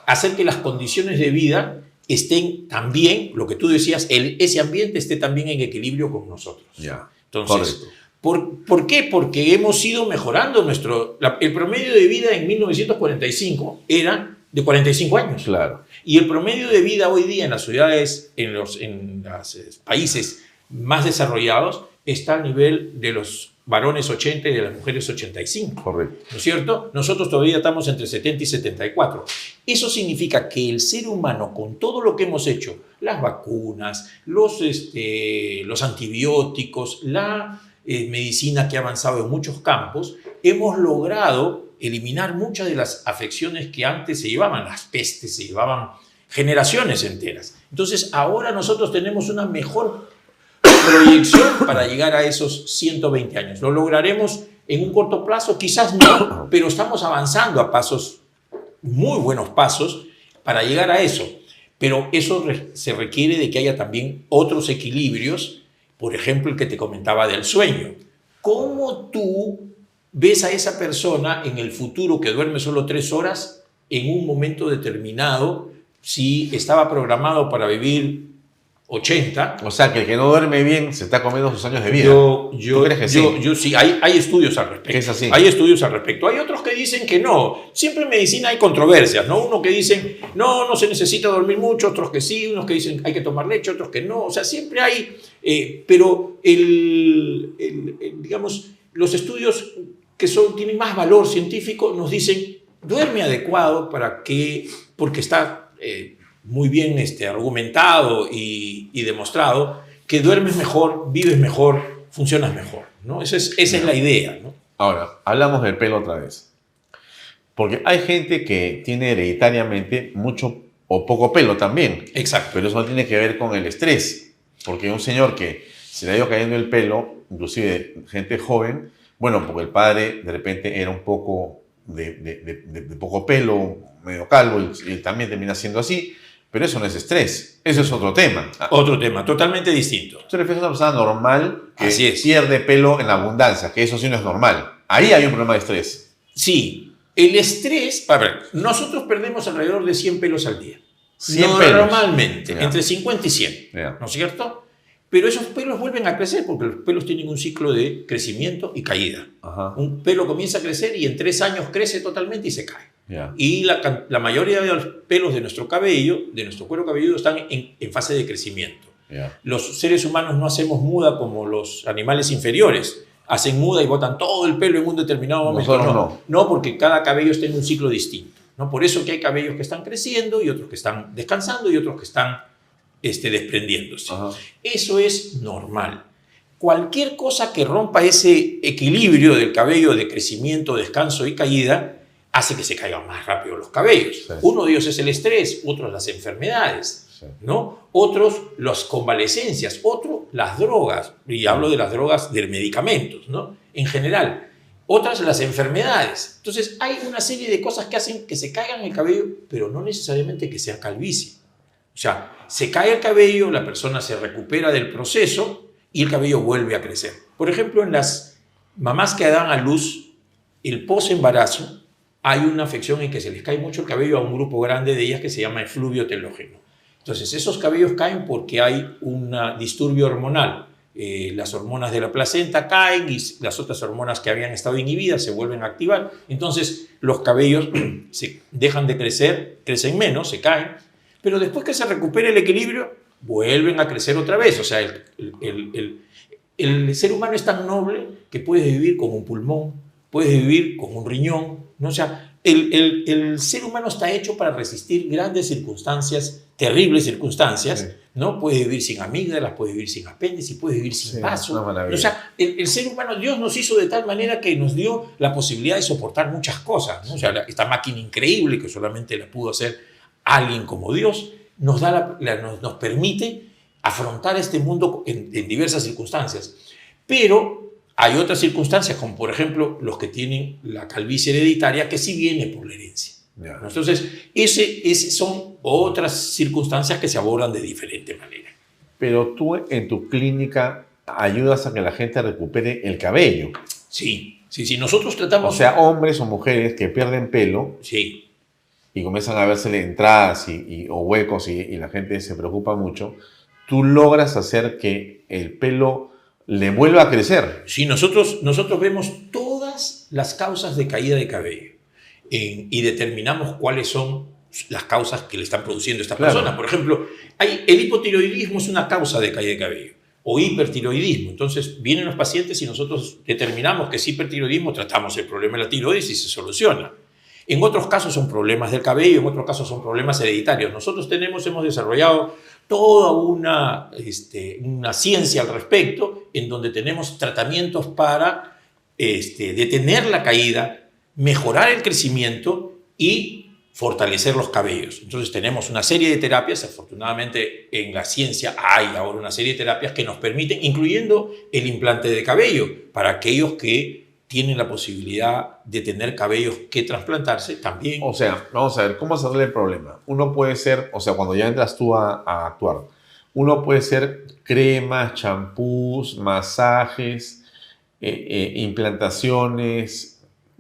hacer que las condiciones de vida estén también, lo que tú decías, ese ambiente esté también en equilibrio con nosotros. Ya. Entonces, ¿por qué? Porque hemos ido mejorando el promedio de vida en 1945 era de 45 años. Claro. Y el promedio de vida hoy día en las ciudades, en los países más desarrollados, está al nivel de los varones 80 y de las mujeres 85. Correcto. ¿No es cierto? Nosotros todavía estamos entre 70 y 74. Eso significa que el ser humano, con todo lo que hemos hecho, las vacunas, los antibióticos, la medicina que ha avanzado en muchos campos, hemos logrado eliminar muchas de las afecciones que antes se llevaban, las pestes, se llevaban generaciones enteras. Entonces, ahora nosotros tenemos una mejor proyección para llegar a esos 120 años. ¿Lo lograremos en un corto plazo? Quizás no, pero estamos avanzando a pasos, muy buenos pasos, para llegar a eso. Pero eso se requiere de que haya también otros equilibrios, por ejemplo, el que te comentaba del sueño. ¿Cómo tú ves a esa persona en el futuro que duerme solo 3 horas en un momento determinado, si estaba programado para vivir 80? O sea, que el que no duerme bien se está comiendo sus años de vida. ¿Tú crees que sí? Yo sí, hay estudios al respecto. Es así. Hay estudios al respecto. Hay otros que dicen que no. Siempre en medicina hay controversias, ¿no? Uno que dicen, no se necesita dormir mucho, otros que sí, unos que dicen hay que tomar leche, otros que no. O sea, siempre hay, pero digamos, los estudios que tienen más valor científico nos dicen, duerme adecuado porque está muy bien argumentado y demostrado que duermes mejor, vives mejor, funcionas mejor, ¿no? Esa es la idea, ¿no? Ahora, hablamos del pelo otra vez. Porque hay gente que tiene hereditariamente mucho o poco pelo también. Exacto. Pero eso no tiene que ver con el estrés. Porque un señor que se le ha ido cayendo el pelo, inclusive gente joven, bueno, porque el padre de repente era un poco de poco pelo, medio calvo, y él también termina siendo así. Pero eso no es estrés, eso es otro tema. Otro tema, totalmente distinto. ¿Te refieres a una persona normal que Así es. pierde pelo en la abundancia? Que eso sí no es normal. Ahí hay un problema de estrés. Sí, el estrés, a ver, nosotros perdemos alrededor de 100 pelos al día. 100 Normalmente, pelos. entre 50 y 100, ¿no es cierto? Pero esos pelos vuelven a crecer porque los pelos tienen un ciclo de crecimiento y caída. Ajá. Un pelo comienza a crecer y en 3 años crece totalmente y se cae. Ya. Y la mayoría de los pelos de nuestro cabello, de nuestro cuero cabelludo, están en fase de crecimiento. Ya. Los seres humanos no hacemos muda como los animales inferiores. Hacen muda y botan todo el pelo en un determinado momento. Nosotros No, porque cada cabello está en un ciclo distinto, ¿no? Por eso que hay cabellos que están creciendo y otros que están descansando y otros que están desprendiéndose. Ajá. Eso es normal. Cualquier cosa que rompa ese equilibrio del cabello de crecimiento, descanso y caída hace que se caigan más rápido los cabellos. Sí. Uno de ellos es el estrés, otros las enfermedades, Sí. ¿no? Otros las convalecencias, otros las drogas, y hablo de las drogas de medicamentos, ¿no? En general. Otras las enfermedades. Entonces hay una serie de cosas que hacen que se caigan el cabello, pero no necesariamente que sea calvicie. O sea, se cae el cabello, la persona se recupera del proceso y el cabello vuelve a crecer. Por ejemplo, en las mamás que dan a luz, el posembarazo, hay una afección en que se les cae mucho el cabello a un grupo grande de ellas que se llama efluvio telógeno. Entonces, esos cabellos caen porque hay un disturbio hormonal. Las hormonas de la placenta caen y las otras hormonas que habían estado inhibidas se vuelven a activar. Entonces, los cabellos se dejan de crecer, crecen menos, se caen, pero después que se recupera el equilibrio, vuelven a crecer otra vez. O sea, el ser humano es tan noble que puedes vivir con un pulmón, puedes vivir con un riñón, ¿no? O sea, el ser humano está hecho para resistir grandes circunstancias, terribles circunstancias, sí. ¿No? Puede vivir sin amígdalas, puede vivir sin apéndice, puede vivir sin vaso. O sea, el ser humano, Dios nos hizo de tal manera que nos dio la posibilidad de soportar muchas cosas, ¿no? O sea, esta máquina increíble que solamente la pudo hacer alguien como Dios, nos permite afrontar este mundo en diversas circunstancias. Pero hay otras circunstancias, como por ejemplo los que tienen la calvicie hereditaria, que sí viene por la herencia. Yeah. Entonces, esas son otras circunstancias que se abordan de diferente manera. Pero tú en tu clínica ayudas a que la gente recupere el cabello. Sí, nosotros tratamos... O sea, hombres o mujeres que pierden pelo. Sí. Y comienzan a verse entradas o huecos y la gente se preocupa mucho. Tú logras hacer que el pelo le vuelva a crecer. Sí, nosotros vemos todas las causas de caída de cabello y determinamos cuáles son las causas que le están produciendo a esta persona. Por ejemplo, el hipotiroidismo es una causa de caída de cabello o hipertiroidismo. Entonces vienen los pacientes y nosotros determinamos que es hipertiroidismo, tratamos el problema de la tiroides y se soluciona. En otros casos son problemas del cabello, en otros casos son problemas hereditarios. Nosotros hemos desarrollado toda una ciencia al respecto, en donde tenemos tratamientos para detener la caída, mejorar el crecimiento y fortalecer los cabellos. Entonces tenemos una serie de terapias, afortunadamente en la ciencia hay ahora una serie de terapias que nos permiten, incluyendo el implante de cabello, para aquellos que tienen la posibilidad de tener cabellos que trasplantarse también. O sea, vamos a ver, ¿cómo se arregla el problema? Uno puede ser, o sea, cuando ya entras tú a actuar, uno puede ser cremas, champús, masajes, implantaciones,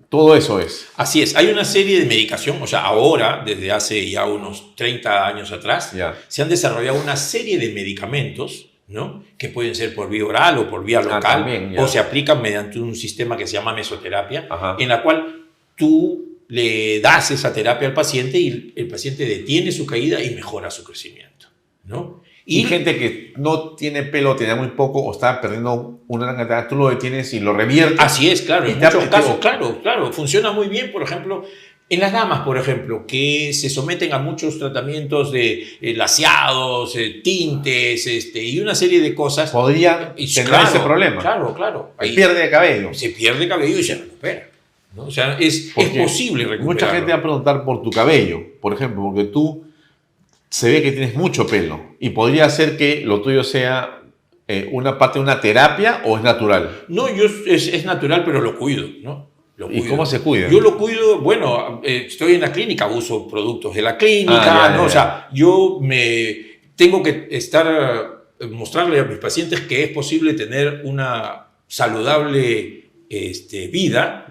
todo eso es. Así es, hay una serie de medicación, o sea, ahora, desde hace ya unos 30 años atrás, se han desarrollado una serie de medicamentos, ¿no? Que pueden ser por vía oral o por vía local, también, o se aplican mediante un sistema que se llama mesoterapia, en la cual tú le das esa terapia al paciente y el paciente detiene su caída y mejora su crecimiento, ¿no? Y gente que no tiene pelo, tenía muy poco o está perdiendo una gran cantidad, tú lo detienes y lo reviertes. Así es, claro, en muchos casos, claro, funciona muy bien, por ejemplo, en las damas, por ejemplo, que se someten a muchos tratamientos de laseados, tintes y una serie de cosas. Podrían tener ese problema. Claro. Se pierde cabello. Se pierde cabello y se recupera, ¿no? O sea, es posible recuperarlo. Mucha gente va a preguntar por tu cabello, por ejemplo, porque tú se ve que tienes mucho pelo y podría ser que lo tuyo sea una parte de una terapia o es natural. No, es natural, pero lo cuido, ¿no? ¿Y cómo se cuida? Yo lo cuido, bueno, estoy en la clínica, uso productos de la clínica, ¿no? O sea, yo tengo que mostrarle a mis pacientes que es posible tener una saludable vida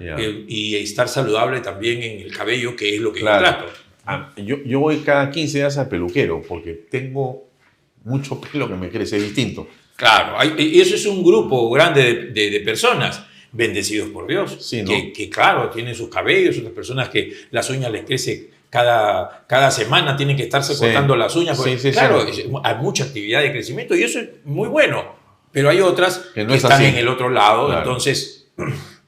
y estar saludable también en el cabello, que es lo que yo trato. Yo voy cada 15 días al peluquero porque tengo mucho pelo que me crece distinto. Claro, y eso es un grupo grande de personas bendecidos por Dios, sí, ¿no? que claro, tienen sus cabellos, otras personas que las uñas les crece cada semana, tienen que estarse cortando las uñas, porque, hay mucha actividad de crecimiento y eso es muy bueno, pero hay otras que están en el otro lado, entonces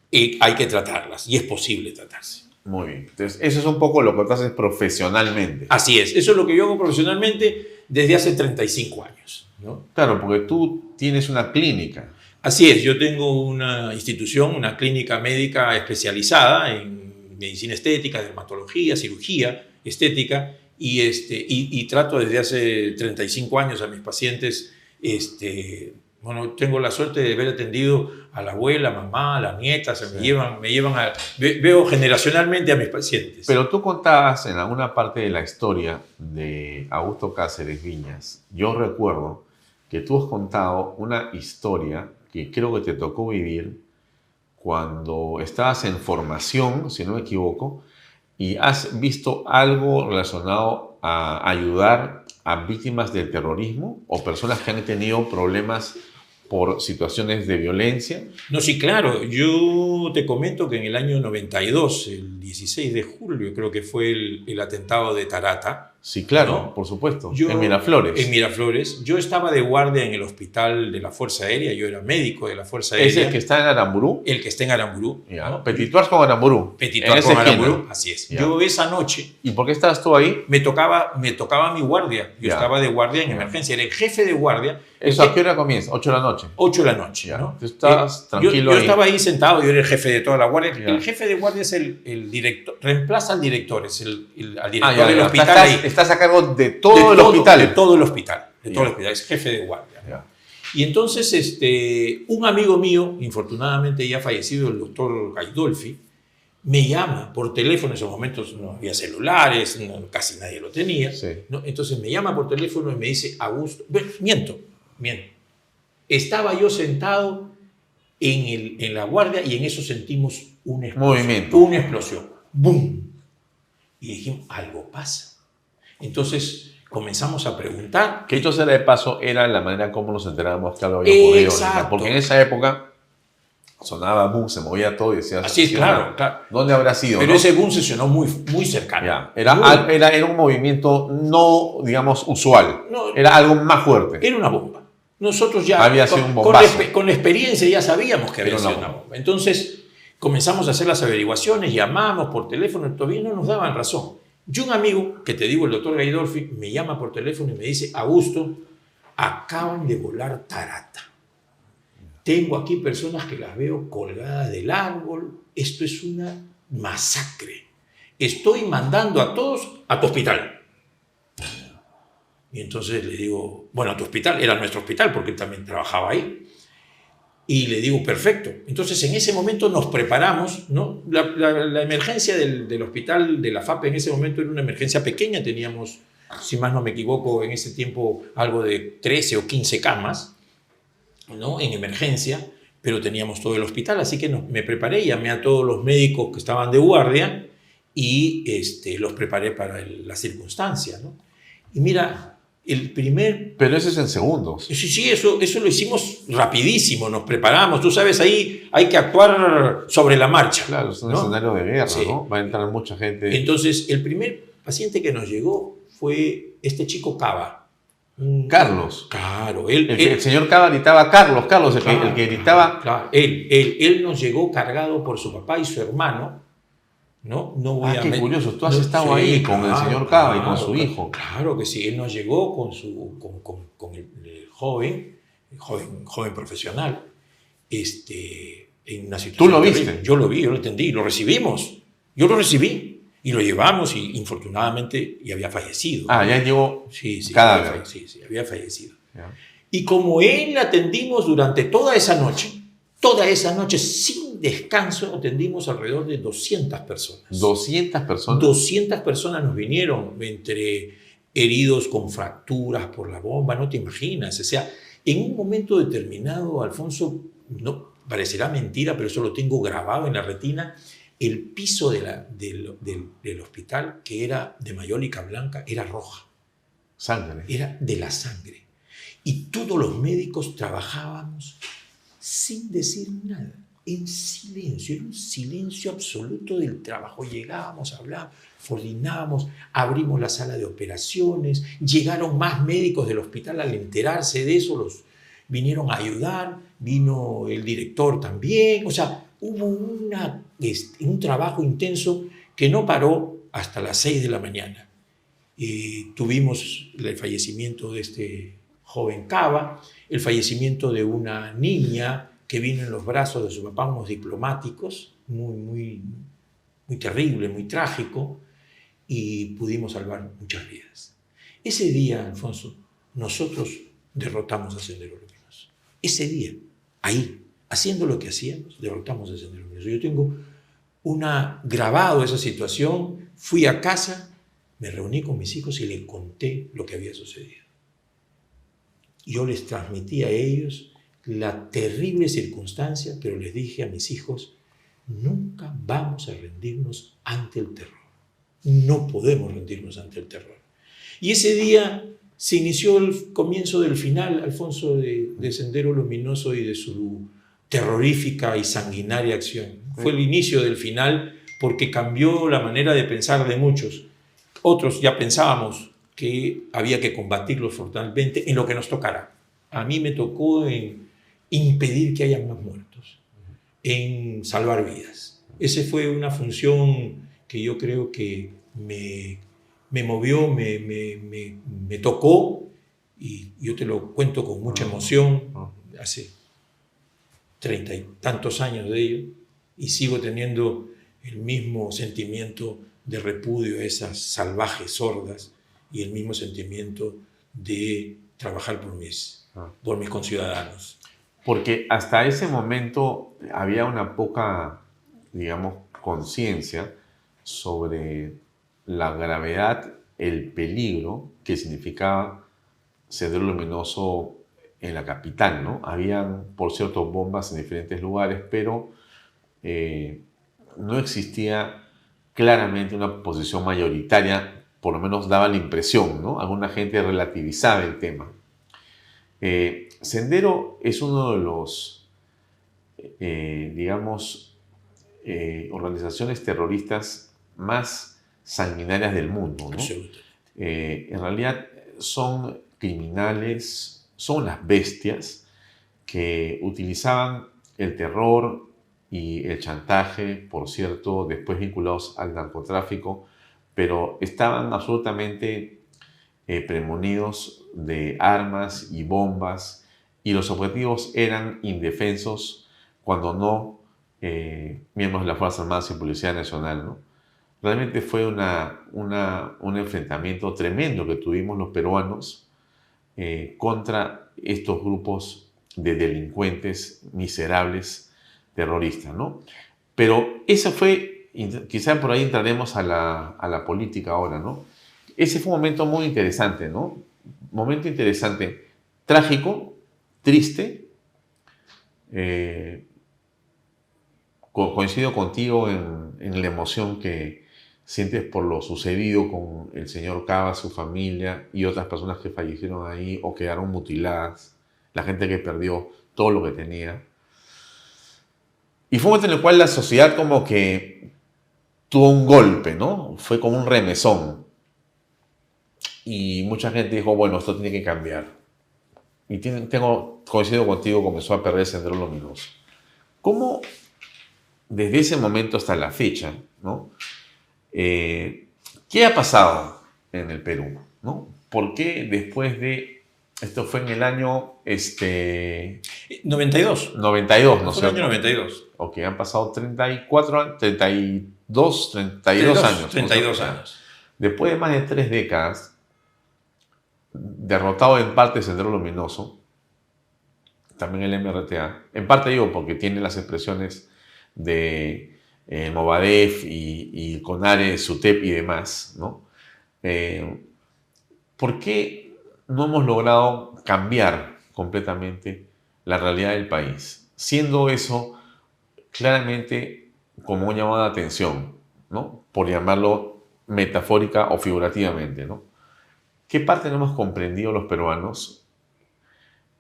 hay que tratarlas y es posible tratarse. Muy bien, entonces eso es un poco lo que tú haces profesionalmente. Así es, eso es lo que yo hago profesionalmente desde hace 35 años, ¿no? Claro, porque tú tienes una clínica. Así es, yo tengo una institución, una clínica médica especializada en medicina estética, dermatología, cirugía estética y trato desde hace 35 años a mis pacientes. Bueno, tengo la suerte de haber atendido a la abuela, mamá, a las nietas, veo generacionalmente a mis pacientes. Pero tú contabas en alguna parte de la historia de Augusto Cáceres Viñas, yo recuerdo que tú has contado una historia que creo que te tocó vivir cuando estabas en formación, si no me equivoco, y has visto algo relacionado a ayudar a víctimas del terrorismo o personas que han tenido problemas por situaciones de violencia. No, sí, claro. Yo te comento que en el año 92, el 16 de julio, creo que fue el atentado de Tarata, Sí, claro, ¿no? por supuesto. Yo, en Miraflores. En Miraflores. Yo estaba de guardia en el hospital de la Fuerza Aérea, yo era médico de la Fuerza Aérea. ¿Es el que está en Aramburú? El que está en Aramburú. ¿No? Petituars con Aramburú. Petituars con Aramburú, así es. Ya. Yo esa noche... ¿Y por qué estabas tú ahí? Me tocaba mi guardia. Yo estaba de guardia en emergencia, era el jefe de guardia. ¿Eso a qué hora comienza? 8 de la noche. 8 de la noche, ¿no? Tú estabas tranquilo yo ahí. estaba ahí sentado, yo era el jefe de toda la guardia. El jefe de guardia es el director, reemplaza al director, es al director del hospital. Estás a cargo de todo el hospital. De todo el hospital, el hospital, es jefe de guardia. Y entonces un amigo mío, infortunadamente ya fallecido, el doctor Gaidolfi, me llama por teléfono. En esos momentos no había celulares, casi nadie lo tenía. ¿No? Entonces me llama por teléfono y me dice, Augusto, miento. Estaba yo sentado en la guardia y en eso sentimos una explosión. Movimiento. Una explosión. ¡Bum! Y dijimos, algo pasa. Entonces comenzamos a preguntar. Que esto de paso era la manera como nos enterábamos que algo había ocurrido. Exacto. Porque en esa época sonaba boom, se movía todo y decías... Así es, claro. ¿Dónde habrá sido? Pero ese boom se sonó muy cercano. Era un movimiento no, digamos, usual. No, era algo más fuerte. Era una bomba. Nosotros ya había sido un bombazo. Con experiencia ya sabíamos que había sido una bomba. Entonces comenzamos a hacer las averiguaciones, llamamos por teléfono, todavía no nos daban razón. Yo un amigo, que te digo, el doctor Gaidolfi, me llama por teléfono y me dice, Augusto, acaban de volar tarata. Tengo aquí personas que las veo colgadas del árbol. Esto es una masacre. Estoy mandando a todos a tu hospital. Y entonces le digo, bueno, a tu hospital, era nuestro hospital porque él también trabajaba ahí. Y le digo, perfecto. Entonces en ese momento nos preparamos, ¿no? La emergencia del hospital de la FAPE en ese momento era una emergencia pequeña. Teníamos, si más no me equivoco, en ese tiempo algo de 13 o 15 camas, ¿no? En emergencia, pero teníamos todo el hospital. Así que me preparé, llamé a todos los médicos que estaban de guardia y los preparé para la circunstancia, ¿no? Y mira... Pero eso es en segundos. Sí, eso lo hicimos rapidísimo, nos preparamos. Tú sabes, ahí hay que actuar sobre la marcha. Claro, es un escenario de guerra, sí. ¿No? Va a entrar mucha gente. Entonces, el primer paciente que nos llegó fue este chico Cava. Carlos. Claro. El señor Cava gritaba Carlos, el que gritaba... Claro, él nos llegó cargado por su papá y su hermano. No voy qué curioso, tú has estado ahí con el señor Cava y con su hijo. Claro que sí, él nos llegó con el joven profesional, en una situación. ¿Tú lo viste? Yo lo vi, yo lo entendí, lo recibimos. Yo lo recibí y lo llevamos y infortunadamente había fallecido. Ya llegó cadáver. Sí, había fallecido. Ya. Y como él la atendimos durante toda esa noche sin descanso, atendimos alrededor de 200 personas. ¿200 personas? 200 personas nos vinieron, entre heridos con fracturas por la bomba, no te imaginas. O sea, en un momento determinado, Alfonso, no parecerá mentira, pero eso lo tengo grabado en la retina, el piso del hospital, que era de mayólica blanca, era roja. Sangre. Era de la sangre. Y todos los médicos trabajábamos sin decir nada, en silencio, era un silencio absoluto del trabajo. Llegábamos, hablábamos, coordinábamos, abrimos la sala de operaciones, llegaron más médicos del hospital al enterarse de eso, los vinieron a ayudar, vino el director también, o sea, hubo un trabajo intenso que no paró hasta las 6 de la mañana. Tuvimos el fallecimiento de este joven Cava, el fallecimiento de una niña que vino en los brazos de su papá, unos diplomáticos, muy terrible, muy trágico, y pudimos salvar muchas vidas. Ese día, Alfonso, nosotros derrotamos a Sendero Luminoso. Ese día, ahí, haciendo lo que hacíamos, derrotamos a Sendero Luminoso. Yo tengo grabado esa situación, fui a casa, me reuní con mis hijos y les conté lo que había sucedido. Yo les transmití a ellos la terrible circunstancia, pero les dije a mis hijos, nunca vamos a rendirnos ante el terror. No podemos rendirnos ante el terror. Y ese día se inició el comienzo del final, Alfonso, de Sendero Luminoso y de su terrorífica y sanguinaria acción. Fue el inicio del final porque cambió la manera de pensar de muchos. Otros ya pensábamos que había que combatirlos frontalmente en lo que nos tocara. A mí me tocó en impedir que haya más muertos, en salvar vidas. Esa fue una función que yo creo que me movió, me tocó, y yo te lo cuento con mucha emoción, hace 30 y tantos años de ello, y sigo teniendo el mismo sentimiento de repudio a esas salvajes hordas y el mismo sentimiento de trabajar por mis conciudadanos. Porque hasta ese momento había una poca, digamos, conciencia sobre la gravedad, el peligro que significaba Sendero Luminoso en la capital, ¿no? Habían, por cierto, bombas en diferentes lugares, pero no existía claramente una posición mayoritaria, por lo menos daba la impresión, ¿no? Alguna gente relativizaba el tema. Sendero es uno de los, digamos, organizaciones terroristas más sanguinarias del mundo, ¿no? En realidad son criminales, son las bestias que utilizaban el terror y el chantaje, por cierto, después vinculados al narcotráfico, pero estaban absolutamente premonidos de armas y bombas, y los objetivos eran indefensos, cuando no miembros de las Fuerzas Armadas y Policía Nacional, ¿no? Realmente fue un enfrentamiento tremendo que tuvimos los peruanos contra estos grupos de delincuentes miserables terroristas, ¿no? Pero eso fue, quizá por ahí entraremos a la política ahora, ¿no? Ese fue un momento muy interesante, ¿no? Momento interesante, trágico, triste. Coincido contigo en la emoción que sientes por lo sucedido con el señor Cava, su familia y otras personas que fallecieron ahí o quedaron mutiladas, la gente que perdió todo lo que tenía. Y fue un momento en el cual la sociedad como que tuvo un golpe, ¿no? Fue como un remesón. Y mucha gente dijo, bueno, esto tiene que cambiar. Y coincido contigo, comenzó a perder Sendero Luminoso. ¿Cómo desde ese momento hasta la fecha, ¿no? ¿Qué ha pasado en el Perú, ¿no? ¿Por qué después de... Esto fue en el año 92. 92, ¿no es cierto? Fue el año 92. Ok, han pasado 32 años. 32 años. Después de más de 3 décadas, derrotado en parte Sendero Luminoso, también el MRTA, en parte digo porque tiene las expresiones de Movadef y CONARE, SUTEP y demás, ¿no? ¿Por qué no hemos logrado cambiar completamente la realidad del país? Siendo eso claramente como un llamado de atención, ¿no? Por llamarlo metafórica o figurativamente, ¿no? ¿Qué parte no hemos comprendido los peruanos?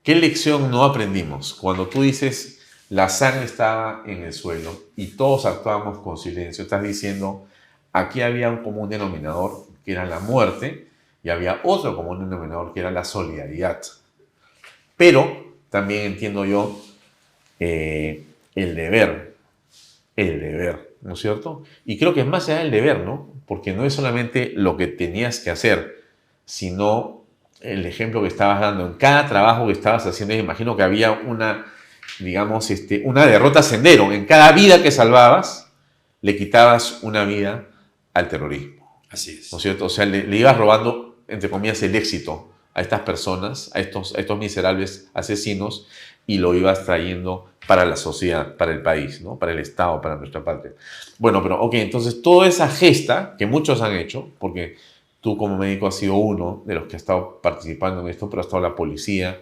¿Qué lección no aprendimos? Cuando tú dices la sangre estaba en el suelo y todos actuábamos con silencio, estás diciendo aquí había un común denominador que era la muerte y había otro común denominador que era la solidaridad. Pero también entiendo yo el deber, ¿no es cierto? Y creo que es más allá del deber, ¿no? Porque no es solamente lo que tenías que hacer, sino el ejemplo que estabas dando. En cada trabajo que estabas haciendo, imagino que había una derrota Sendero. En cada vida que salvabas, le quitabas una vida al terrorismo. Así es. ¿No es cierto? O sea, le ibas robando, entre comillas, el éxito a estas personas, a estos miserables asesinos, y lo ibas trayendo para la sociedad, para el país, ¿no? Para el Estado, para nuestra patria. Bueno, pero ok, entonces toda esa gesta que muchos han hecho, porque tú como médico has sido uno de los que ha estado participando en esto, pero ha estado la policía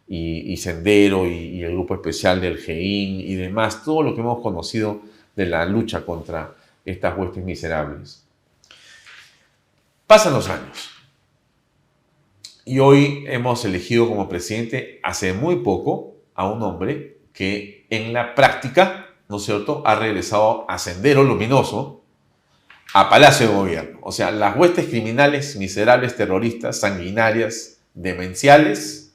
y Sendero y el grupo especial del GEIN y demás, todo lo que hemos conocido de la lucha contra estas huestes miserables. Pasan los años y hoy hemos elegido como presidente hace muy poco a un hombre que en la práctica, ¿no es cierto?, ha regresado a Sendero Luminoso a Palacio de Gobierno. O sea, las huestes criminales, miserables, terroristas, sanguinarias, demenciales,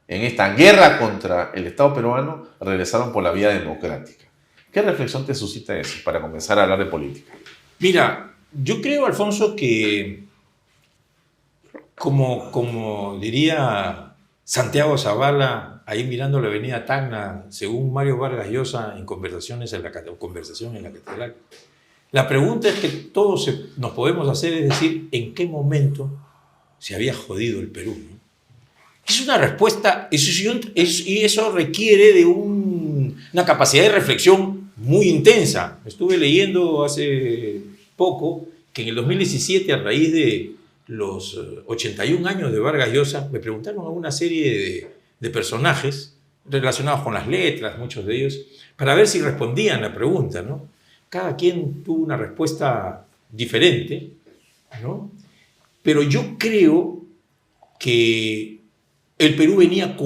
en esta guerra contra el Estado peruano, regresaron por la vía democrática. ¿Qué reflexión te suscita eso para comenzar a hablar de política? Mira, yo creo, Alfonso, que como diría Santiago Zavala, ahí mirando la avenida Tacna, según Mario Vargas Llosa en conversación en la catedral, la pregunta es que todos nos podemos hacer, es decir, ¿en qué momento se había jodido el Perú? ¿No? Es una respuesta, y eso requiere de una capacidad de reflexión muy intensa. Estuve leyendo hace poco que en el 2017, a raíz de los 81 años de Vargas Llosa, me preguntaron a una serie de personajes relacionados con las letras, muchos de ellos, para ver si respondían la pregunta, ¿no? Cada quien tuvo una respuesta diferente, ¿no? Pero yo creo que el Perú venía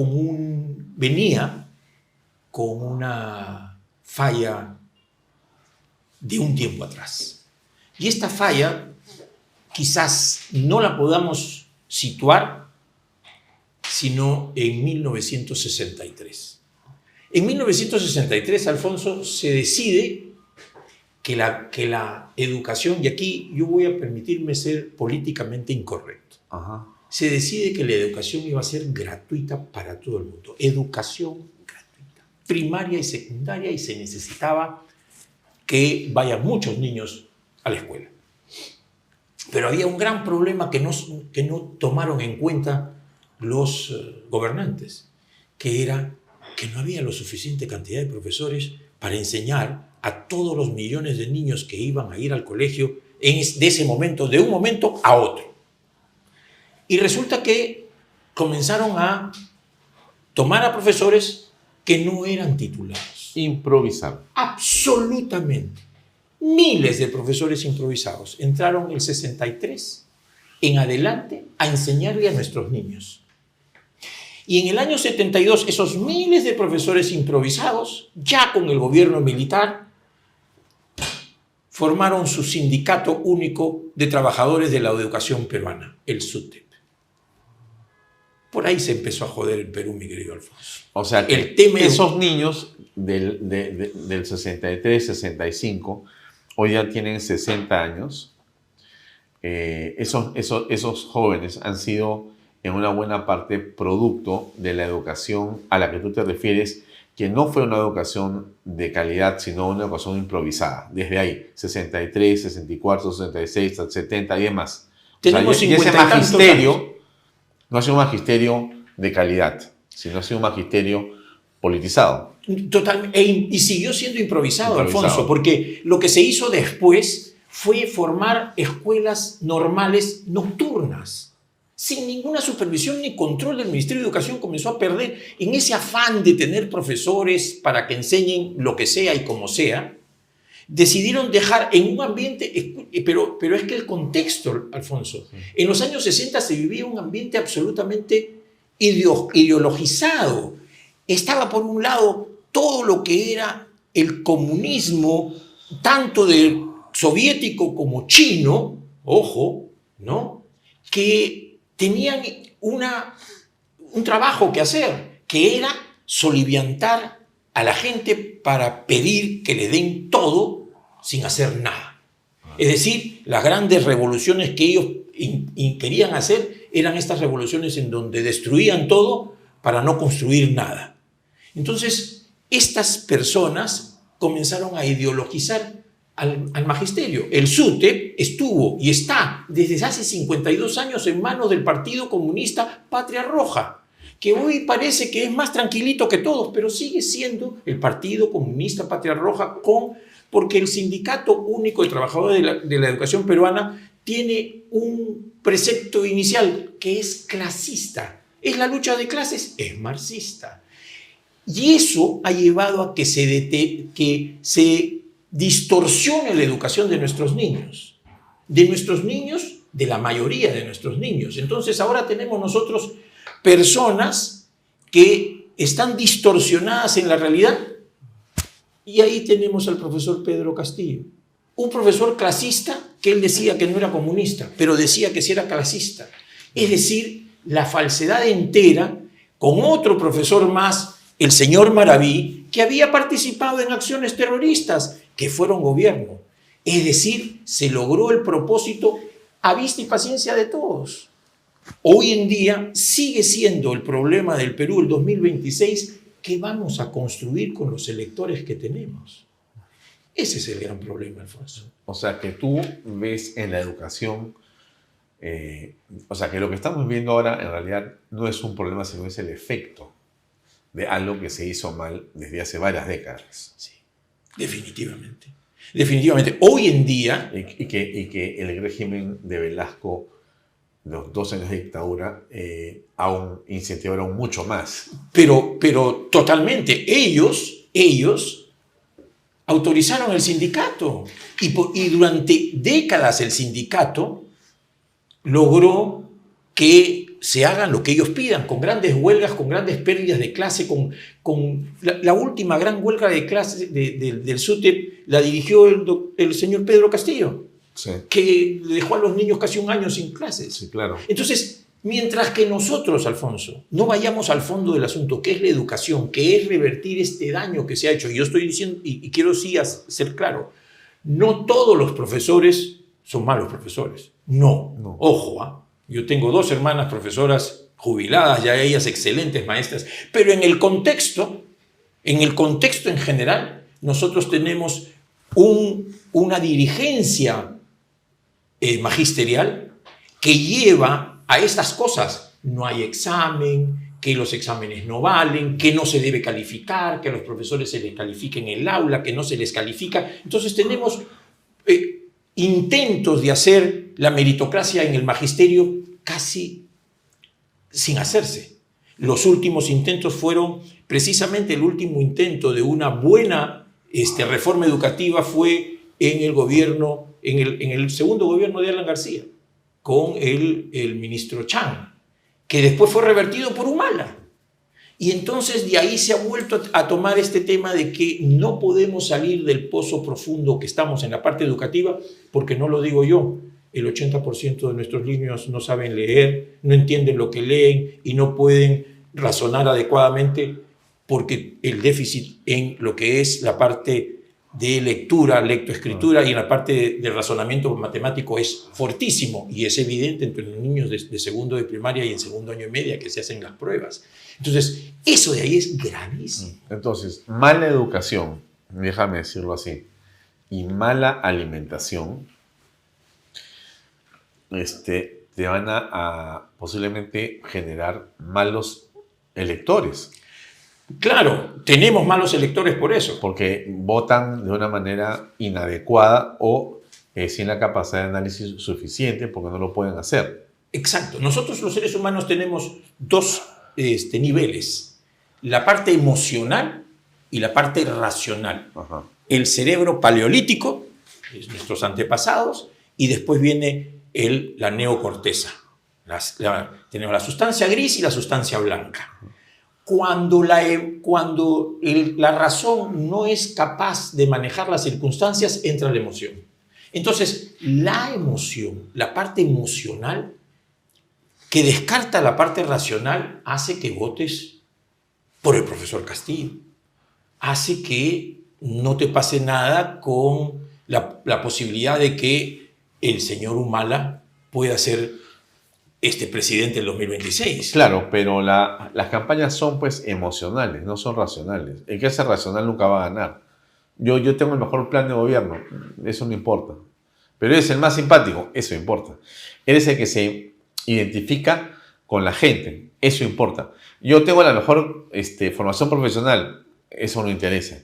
con una falla de un tiempo atrás. Y esta falla quizás no la podamos situar sino en 1963. En 1963, Alfonso, se decide que la educación, y aquí yo voy a permitirme ser políticamente incorrecto, se decide que la educación iba a ser gratuita para todo el mundo. Educación gratuita, primaria y secundaria, y se necesitaba que vayan muchos niños a la escuela. Pero había un gran problema que no tomaron en cuenta los gobernantes, que era que no había la suficiente cantidad de profesores para enseñar a todos los millones de niños que iban a ir al colegio de ese momento, de un momento a otro. Y resulta que comenzaron a tomar a profesores que no eran titulados. Improvisar. Absolutamente. Miles de profesores improvisados entraron el 63 en adelante a enseñarle a nuestros niños. Y en el año 72, esos miles de profesores improvisados, ya con el gobierno militar, formaron su sindicato único de trabajadores de la educación peruana, el SUTEP. Por ahí se empezó a joder el Perú, mi querido Alfonso. O sea, que esos niños del 63, 65, hoy ya tienen 60 años. Esos jóvenes han sido en una buena parte producto de la educación a la que tú te refieres, que no fue una educación de calidad, sino una educación improvisada. Desde ahí, 63, 64, 66, 70 y demás. Tenemos 50 ese magisterio no ha sido un magisterio de calidad, sino ha sido un magisterio politizado. Totalmente. Y siguió siendo improvisado, Alfonso, porque lo que se hizo después fue formar escuelas normales nocturnas. Sin ninguna supervisión ni control del Ministerio de Educación, comenzó a perder en ese afán de tener profesores para que enseñen lo que sea y como sea. Decidieron dejar en un ambiente, pero es que el contexto, Alfonso, en los años 60 se vivía un ambiente absolutamente ideologizado. Estaba por un lado todo lo que era el comunismo, tanto de soviético como chino, ojo, ¿no? Que tenían un trabajo que hacer, que era soliviantar a la gente para pedir que le den todo sin hacer nada. Es decir, las grandes revoluciones que ellos querían hacer eran estas revoluciones en donde destruían todo para no construir nada. Entonces, estas personas comenzaron a ideologizar al magisterio. El SUTEP estuvo y está desde hace 52 años en manos del Partido Comunista Patria Roja, que hoy parece que es más tranquilito que todos, pero sigue siendo el Partido Comunista Patria Roja, porque el Sindicato Único de Trabajadores de la Educación Peruana tiene un precepto inicial que es clasista. Es la lucha de clases, es marxista. Y eso ha llevado a que se distorsione la educación de nuestros niños. De la mayoría de nuestros niños. Entonces ahora tenemos nosotros personas que están distorsionadas en la realidad, y ahí tenemos al profesor Pedro Castillo, un profesor clasista que él decía que no era comunista, pero decía que sí era clasista. Es decir, la falsedad entera con otro profesor más, el señor Maraví, que había participado en acciones terroristas que fueron gobierno. Es decir, se logró el propósito a vista y paciencia de todos. Hoy en día sigue siendo el problema del Perú, el 2026, ¿qué vamos a construir con los electores que tenemos? Ese es el gran problema, Alfonso. O sea, que tú ves en la educación, o sea, que lo que estamos viendo ahora en realidad no es un problema, sino es el efecto de algo que se hizo mal desde hace varias décadas. Sí, definitivamente. Definitivamente. Hoy en día... Y que el régimen de Velasco, los 2 años de dictadura, aún incentivaron mucho más. Pero totalmente. Ellos autorizaron el sindicato. Y durante décadas el sindicato logró que se hagan lo que ellos pidan, con grandes huelgas, con grandes pérdidas de clase, con la última gran huelga de clase del SUTEP la dirigió el señor Pedro Castillo, sí, que dejó a los niños casi 1 año sin clases. Sí, claro. Entonces, mientras que nosotros, Alfonso, no vayamos al fondo del asunto, que es la educación, que es revertir este daño que se ha hecho, y yo estoy diciendo, y quiero sí ser claro, no todos los profesores son malos profesores. No. Ojo, yo tengo 2 hermanas profesoras jubiladas, ya ellas excelentes maestras, pero en el contexto en general, nosotros tenemos una dirigencia magisterial que lleva a estas cosas. No hay examen, que los exámenes no valen, que no se debe calificar, que a los profesores se les califique en el aula, que no se les califica. Entonces tenemos intentos de hacer la meritocracia en el magisterio casi sin hacerse. Los últimos intentos fueron, precisamente el último intento de una buena reforma educativa fue en el gobierno, en el segundo gobierno de Alan García, con el ministro Chang, que después fue revertido por Humala. Y entonces de ahí se ha vuelto a tomar este tema de que no podemos salir del pozo profundo que estamos en la parte educativa, porque no lo digo yo, el 80% de nuestros niños no saben leer, no entienden lo que leen y no pueden razonar adecuadamente porque el déficit en lo que es la parte de lectura, lectoescritura y en la parte de razonamiento matemático es fortísimo y es evidente entre los niños de segundo de primaria y en segundo año y media que se hacen las pruebas. Entonces, eso de ahí es gravísimo. Entonces, mala educación, déjame decirlo así, y mala alimentación, te van a posiblemente generar malos electores. Claro, tenemos malos electores por eso. Porque votan de una manera inadecuada o sin la capacidad de análisis suficiente porque no lo pueden hacer. Exacto. Nosotros los seres humanos tenemos 2 niveles. La parte emocional y la parte racional. Ajá. El cerebro paleolítico, nuestros antepasados, y después viene la neocorteza. Tenemos la sustancia gris y la sustancia blanca. Cuando la razón no es capaz de manejar las circunstancias, entra la emoción. Entonces, la emoción, la parte emocional, que descarta la parte racional, hace que votes por el profesor Castillo. Hace que no te pase nada con la posibilidad de que el señor Humala pueda ser presidente del 2026. Claro, pero las campañas son pues emocionales, no son racionales. El que hace racional nunca va a ganar. Yo tengo el mejor plan de gobierno, eso no importa. Pero eres el más simpático, eso importa. Eres el que se identifica con la gente, eso importa. Yo tengo la mejor formación profesional, eso no interesa.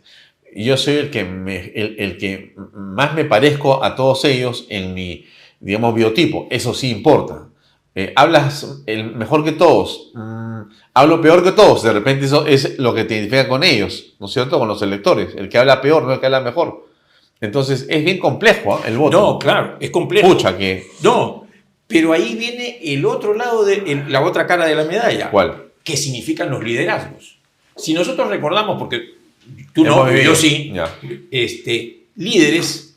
Yo soy el que más me parezco a todos ellos en mi, digamos, biotipo, eso sí importa. Hablas mejor que todos, hablo peor que todos, de repente eso es lo que te identifica con ellos, ¿no es cierto? Con los electores, el que habla peor, no el que habla mejor. Entonces es bien complejo el voto. No, claro, es complejo. Pucha que... No, pero ahí viene el otro lado, la otra cara de la medalla. ¿Cuál? Que significan los liderazgos. Si nosotros recordamos, porque tú no, yo sí, líderes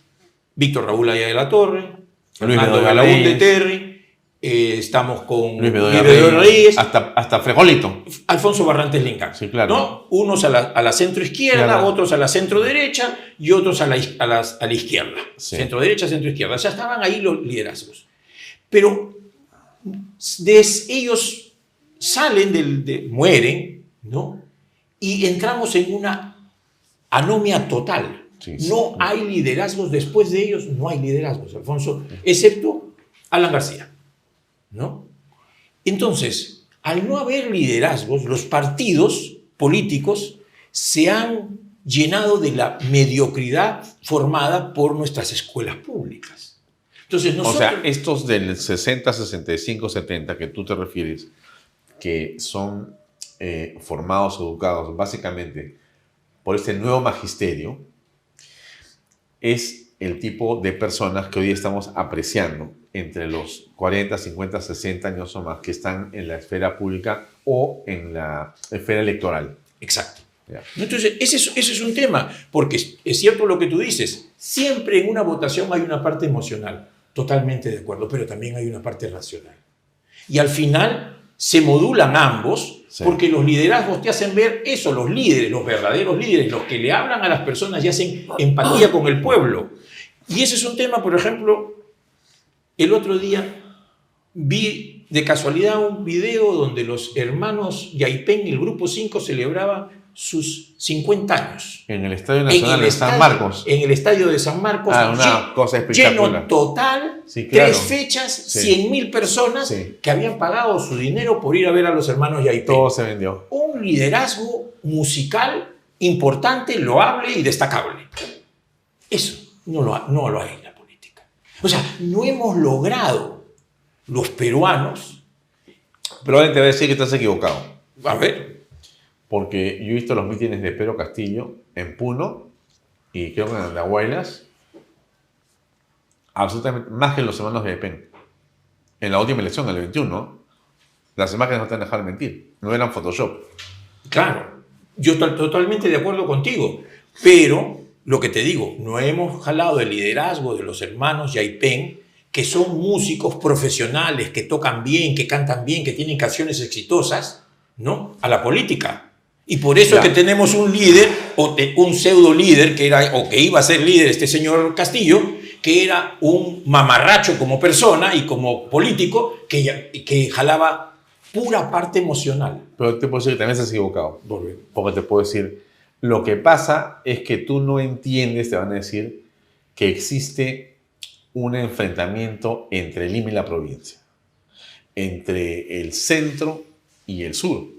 Víctor Raúl Aya de la Torre, Luis Fernando Bedoya Balaúnde Reyes. Terry, estamos con Luis Luis Bedoya Bedoya Reyes, Reyes, hasta Frejolito. Alfonso Barrantes Lincán. Sí, claro. ¿No? Unos a la centro izquierda, Claro. otros a la centro derecha y otros a la izquierda. Sí. Centro derecha, centro izquierda. Ya estaban ahí los liderazgos. Pero ellos salen mueren, ¿no? Y entramos en una anomia total. Sí. No hay liderazgos después de ellos, no hay liderazgos, Alfonso, excepto Alan García, ¿no? Entonces, al no haber liderazgos, los partidos políticos se han llenado de la mediocridad formada por nuestras escuelas públicas. Entonces, nosotros... O sea, estos del 60, 65, 70 que tú te refieres, que son formados, educados básicamente por este nuevo magisterio, es el tipo de personas que hoy estamos apreciando entre los 40, 50, 60 años o más que están en la esfera pública o en la esfera electoral. Exacto. Ya. Entonces, ese es un tema, porque es cierto lo que tú dices, siempre en una votación hay una parte emocional, totalmente de acuerdo, pero también hay una parte racional. Y al final se modulan ambos, sí, porque los liderazgos te hacen ver eso, los líderes, los verdaderos líderes, los que le hablan a las personas y hacen empatía con el pueblo. Y ese es un tema, por ejemplo, el otro día vi de casualidad un video donde los hermanos Yaipén, el Grupo 5, celebraban sus 50 años. En el Estadio Nacional de San Marcos. En el Estadio de San Marcos. Una cosa espectacular. Lleno total, sí, claro. 3 fechas, sí, 100.000 personas, sí, que habían pagado su dinero por ir a ver a los hermanos Yaipén. Todo se vendió. Un liderazgo musical importante, loable y destacable. Eso no lo hay en la política. O sea, no hemos logrado los peruanos... Pero ahora te voy a decir que estás equivocado. A ver... Porque yo he visto los mítines de Pedro Castillo en Puno y creo que en Andahuaylas, absolutamente más que los hermanos de Yaipén. En la última elección, el 21, las imágenes no te van a dejar mentir, no eran Photoshop. Claro, yo estoy totalmente de acuerdo contigo, pero lo que te digo, no hemos jalado el liderazgo de los hermanos Yaipén, que son músicos profesionales, que tocan bien, que cantan bien, que tienen canciones exitosas, ¿no? A la política. Y por eso es que tenemos un líder, o un pseudo líder, que era, o que iba a ser líder este señor Castillo, que era un mamarracho como persona y como político, que jalaba pura parte emocional. Pero te puedo decir que también estás equivocado. Porque te puedo decir, lo que pasa es que tú no entiendes, te van a decir, que existe un enfrentamiento entre Lima y la provincia, entre el centro y el sur,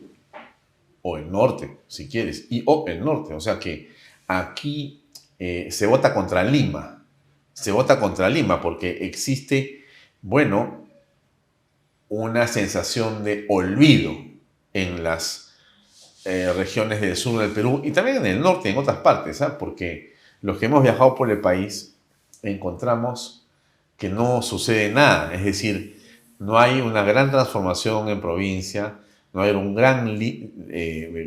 o el norte, si quieres, o el norte. O sea que aquí se vota contra Lima. Se vota contra Lima porque existe, bueno, una sensación de olvido en las regiones del sur del Perú y también en el norte, en otras partes, ¿sabes? Porque los que hemos viajado por el país encontramos que no sucede nada. Es decir, no hay una gran transformación en provincia, no hay un gran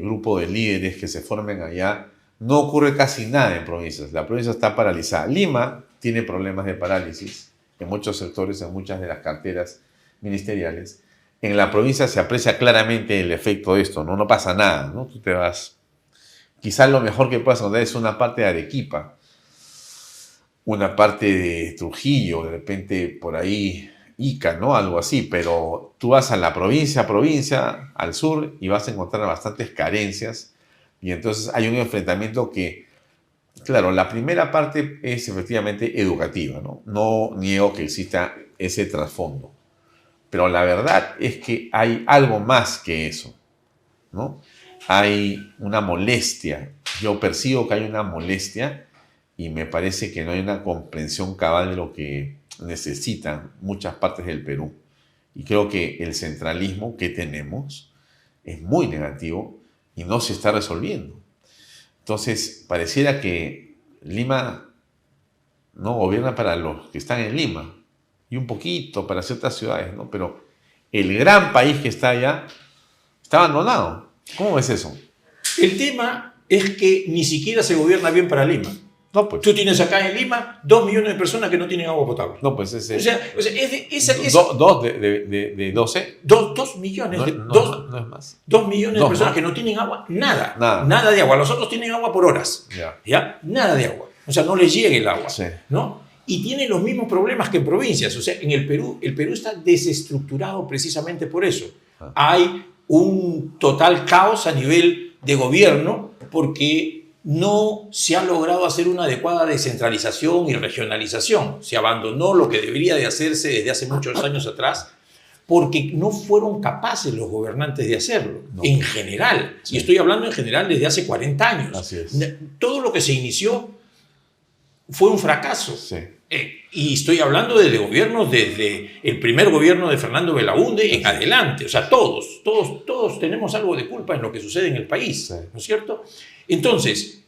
grupo de líderes que se formen allá. No ocurre casi nada en provincias. La provincia está paralizada. Lima tiene problemas de parálisis en muchos sectores, en muchas de las carteras ministeriales. En la provincia se aprecia claramente el efecto de esto, ¿no? No pasa nada, ¿no? Tú te vas. Quizás lo mejor que puedas encontrar es una parte de Arequipa, una parte de Trujillo, de repente por ahí Ica, ¿no? Algo así, pero tú vas a la provincia, al sur, y vas a encontrar bastantes carencias, y entonces hay un enfrentamiento que, claro, la primera parte es efectivamente educativa, ¿no? No niego que exista ese trasfondo, pero la verdad es que hay algo más que eso, ¿no? Hay una molestia, yo percibo que hay una molestia, y me parece que no hay una comprensión cabal de lo que necesitan muchas partes del Perú. Y creo que el centralismo que tenemos es muy negativo y no se está resolviendo. Entonces, pareciera que Lima no gobierna para los que están en Lima y un poquito para ciertas ciudades, ¿no? Pero el gran país que está allá está abandonado. ¿Cómo ves eso? El tema es que ni siquiera se gobierna bien para Lima. No, pues. Tú tienes acá en Lima 2 millones de personas que no tienen agua potable. No, pues ese. O sea es dos de 12. 2 millones. No es más. 2 millones de personas que no tienen agua. Nada de agua. Los otros tienen agua por horas. ¿Ya? Nada de agua. O sea, no les llega el agua. Sí. ¿No? Y tienen los mismos problemas que en provincias. O sea, en el Perú está desestructurado precisamente por eso. Hay un total caos a nivel de gobierno porque no se ha logrado hacer una adecuada descentralización y regionalización. Se abandonó lo que debería de hacerse desde hace muchos años atrás porque no fueron capaces los gobernantes de hacerlo, en general. Sí. Y estoy hablando en general desde hace 40 años. Así es. Todo lo que se inició fue un fracaso. Sí. Y estoy hablando desde gobiernos, desde el primer gobierno de Fernando Belaúnde en adelante. O sea, todos tenemos algo de culpa en lo que sucede en el país, ¿no es cierto? Entonces,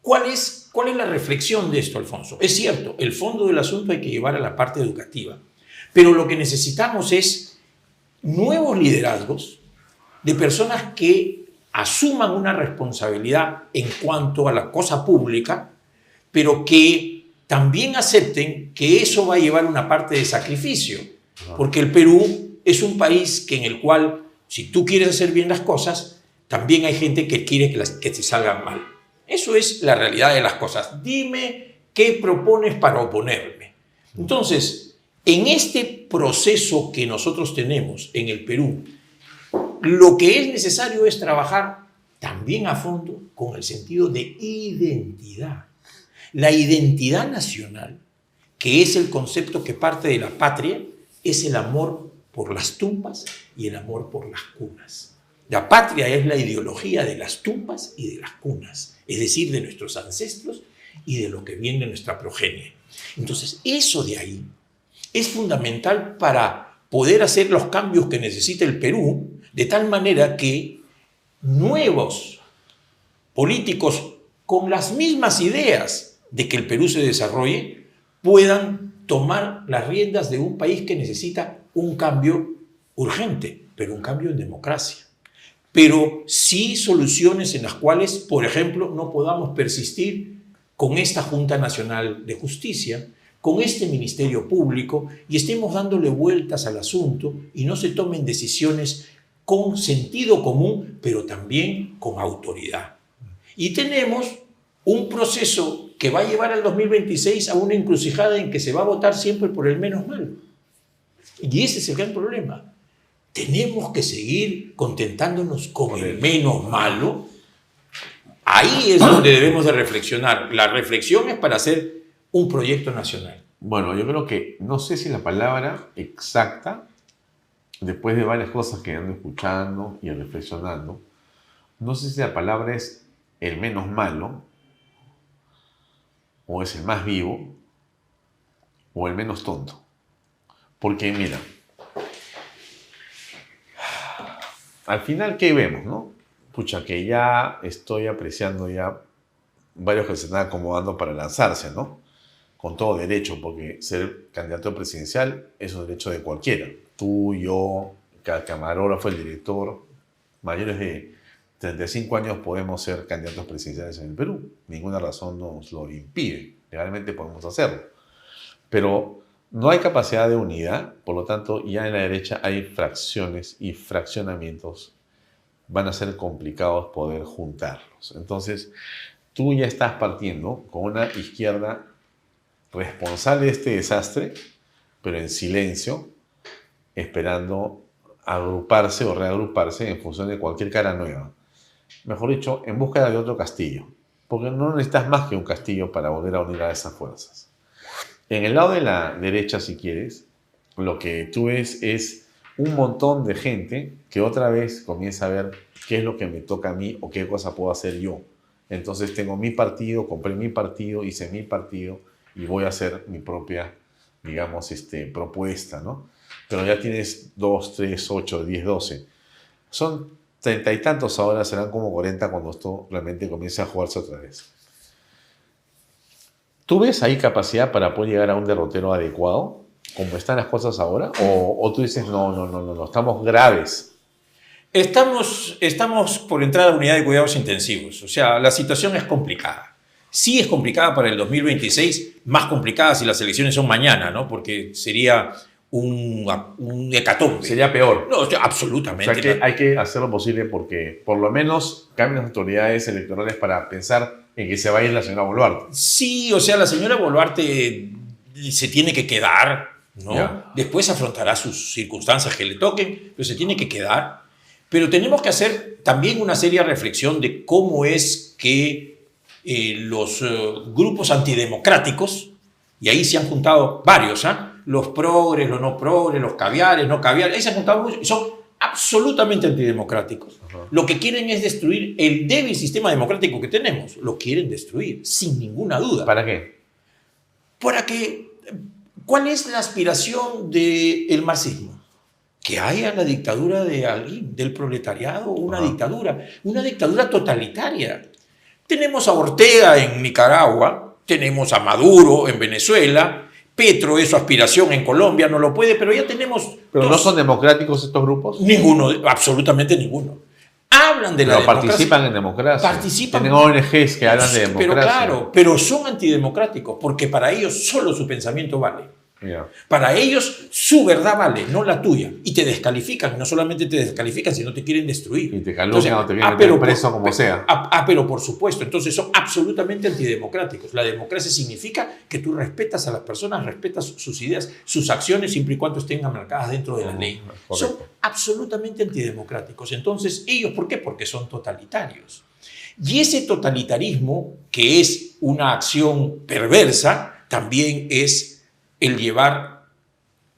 ¿cuál es la reflexión de esto, Alfonso? Es cierto, el fondo del asunto hay que llevar a la parte educativa, pero lo que necesitamos es nuevos liderazgos de personas que asuman una responsabilidad en cuanto a la cosa pública, pero que también acepten que eso va a llevar una parte de sacrificio, porque el Perú es un país en el cual, si tú quieres hacer bien las cosas, también hay gente que quiere que te salgan mal. Eso es la realidad de las cosas. Dime qué propones para oponerme. Entonces, en este proceso que nosotros tenemos en el Perú, lo que es necesario es trabajar también a fondo con el sentido de identidad. La identidad nacional, que es el concepto que parte de la patria, es el amor por las tumbas y el amor por las cunas. La patria es la ideología de las tumbas y de las cunas, es decir, de nuestros ancestros y de lo que viene de nuestra progenie. Entonces, eso de ahí es fundamental para poder hacer los cambios que necesita el Perú, de tal manera que nuevos políticos con las mismas ideas de que el Perú se desarrolle, puedan tomar las riendas de un país que necesita un cambio urgente, pero un cambio en democracia. Pero sí soluciones en las cuales, por ejemplo, no podamos persistir con esta Junta Nacional de Justicia, con este Ministerio Público, y estemos dándole vueltas al asunto y no se tomen decisiones con sentido común, pero también con autoridad. Y tenemos un proceso que va a llevar al 2026 a una encrucijada en que se va a votar siempre por el menos malo. Y ese es el gran problema. Tenemos que seguir contentándonos con el menos malo. Ahí es donde debemos de reflexionar. La reflexión es para hacer un proyecto nacional. Bueno, yo creo que, no sé si la palabra exacta, después de varias cosas que ando escuchando y reflexionando, no sé si la palabra es el menos malo, o es el más vivo, o el menos tonto. Porque mira, al final, ¿qué vemos, no? Pucha, que ya estoy apreciando ya varios que se están acomodando para lanzarse, ¿no? Con todo derecho, porque ser candidato presidencial es un derecho de cualquiera. Tú, yo, el camarógrafo, el director, mayores de 35 años podemos ser candidatos presidenciales en el Perú. Ninguna razón nos lo impide. Legalmente podemos hacerlo. Pero no hay capacidad de unidad, por lo tanto, ya en la derecha hay fracciones y fraccionamientos. Van a ser complicados poder juntarlos. Entonces, tú ya estás partiendo con una izquierda responsable de este desastre, pero en silencio, esperando agruparse o reagruparse en función de cualquier cara nueva. Mejor dicho, en búsqueda de otro castillo, porque no necesitas más que un castillo para volver a unir a esas fuerzas. En el lado de la derecha, si quieres, lo que tú ves es un montón de gente que otra vez comienza a ver qué es lo que me toca a mí o qué cosa puedo hacer yo. Entonces tengo mi partido, compré mi partido, hice mi partido y voy a hacer mi propia, digamos, propuesta, ¿no? Pero ya tienes 2, 3, 8, 10, 12. Son 30 y tantos ahora, serán como 40 cuando esto realmente comience a jugarse otra vez. ¿Tú ves ahí capacidad para poder llegar a un derrotero adecuado, como están las cosas ahora? ¿O tú dices, no, estamos graves? Estamos por entrar a la unidad de cuidados intensivos. O sea, la situación es complicada. Sí es complicada para el 2026, más complicada si las elecciones son mañana, ¿no? Porque sería un hecatombe. Sería peor. No, absolutamente. O sea que hay que hacer lo posible porque por lo menos cambien las autoridades electorales para pensar en que se va a ir la señora Boluarte. Sí, o sea, la señora Boluarte se tiene que quedar, ¿no? Ya. Después afrontará sus circunstancias que le toquen, pero se tiene que quedar. Pero tenemos que hacer también una seria reflexión de cómo es que los grupos antidemocráticos, y ahí se han juntado varios, los progres, los no progres, los caviares, no caviares, ahí se han juntado muchos, y son absolutamente antidemocráticos. Lo que quieren es destruir el débil sistema democrático que tenemos. Lo quieren destruir, sin ninguna duda. ¿Para qué? Para que, ¿cuál es la aspiración del marxismo? Que haya la dictadura de alguien, del proletariado, una dictadura totalitaria. Tenemos a Ortega en Nicaragua, tenemos a Maduro en Venezuela, Petro es su aspiración en Colombia, no lo puede, pero ya tenemos... ¿Pero no son democráticos estos grupos? Ninguno, absolutamente ninguno. Hablan de la democracia. Participan en democracia. Participan. Tienen ONGs que hablan de democracia. Pero claro, pero son antidemocráticos, porque para ellos solo su pensamiento vale. Yeah. Para ellos su verdad vale, no la tuya. Y te descalifican, no solamente te descalifican, sino te quieren destruir. Y te calumnian o te vienen a meter preso como sea. Pero por supuesto, entonces son absolutamente antidemocráticos. La democracia significa que tú respetas a las personas, respetas sus ideas, sus acciones, siempre y cuando estén marcadas dentro de la ley. Son absolutamente antidemocráticos. Entonces, ¿ellos por qué? Porque son totalitarios. Y ese totalitarismo, que es una acción perversa, también es el llevar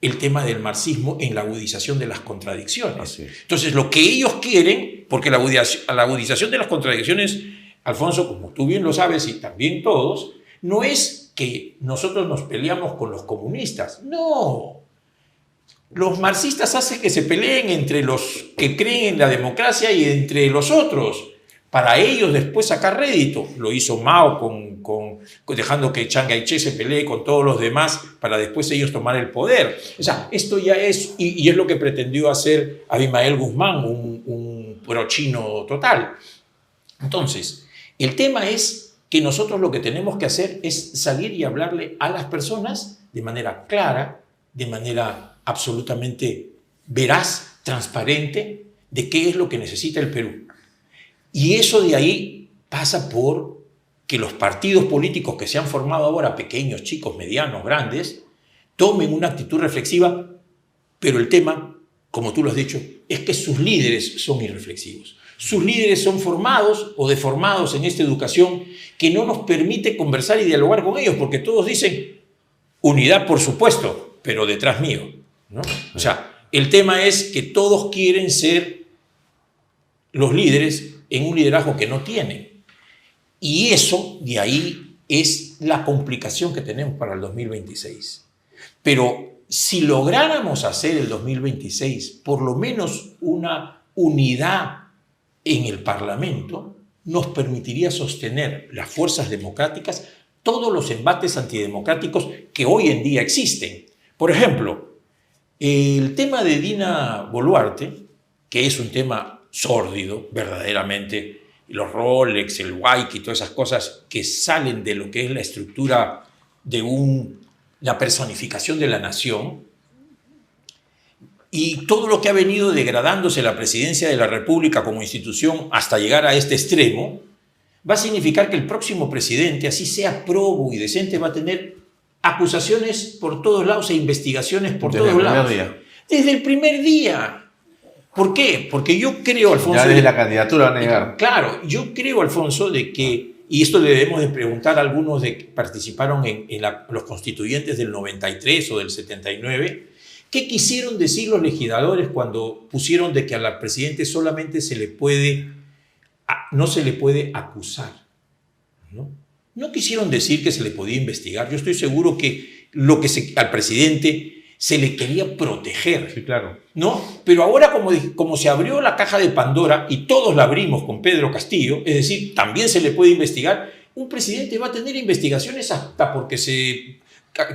el tema del marxismo en la agudización de las contradicciones. Entonces, lo que ellos quieren, porque la agudización de las contradicciones, Alfonso, como tú bien lo sabes y también todos, no es que nosotros nos peleamos con los comunistas, no. Los marxistas hacen que se peleen entre los que creen en la democracia y entre los otros, para ellos después sacar rédito. Lo hizo Mao dejando que Chiang Kai-shek se pelee con todos los demás para después ellos tomar el poder. O sea, esto ya es, y es lo que pretendió hacer Abimael Guzmán, un pro-chino total. Entonces, el tema es que nosotros lo que tenemos que hacer es salir y hablarle a las personas de manera clara, de manera absolutamente veraz, transparente, de qué es lo que necesita el Perú. Y eso de ahí pasa por que los partidos políticos que se han formado ahora, pequeños, chicos, medianos, grandes, tomen una actitud reflexiva, pero el tema, como tú lo has dicho, es que sus líderes son irreflexivos. Sus líderes son formados o deformados en esta educación que no nos permite conversar y dialogar con ellos, porque todos dicen unidad, por supuesto, pero detrás mío, ¿no? O sea, el tema es que todos quieren ser los líderes en un liderazgo que no tienen. Y eso, de ahí, es la complicación que tenemos para el 2026. Pero si lográramos hacer el 2026 por lo menos una unidad en el Parlamento, nos permitiría sostener las fuerzas democráticas todos los embates antidemocráticos que hoy en día existen. Por ejemplo, el tema de Dina Boluarte, que es un tema sórdido, verdaderamente, los Rolex, el Waiki, todas esas cosas que salen de lo que es la estructura de la personificación de la nación, y todo lo que ha venido degradándose la presidencia de la República como institución hasta llegar a este extremo, va a significar que el próximo presidente, así sea probo y decente, va a tener acusaciones por todos lados e investigaciones por todos lados. Desde el primer día. ¿Por qué? Porque yo creo, Alfonso... Ya desde la candidatura van a negar. Claro, yo creo, Alfonso, de que, y esto le debemos de preguntar a algunos de que participaron en los constituyentes del 93 o del 79, ¿qué quisieron decir los legisladores cuando pusieron de que al presidente solamente no se le puede acusar? No quisieron decir que se le podía investigar. Yo estoy seguro que al presidente se le quería proteger. Sí, claro. ¿No? Pero ahora como se abrió la caja de Pandora y todos la abrimos con Pedro Castillo, es decir, también se le puede investigar, un presidente va a tener investigaciones hasta porque se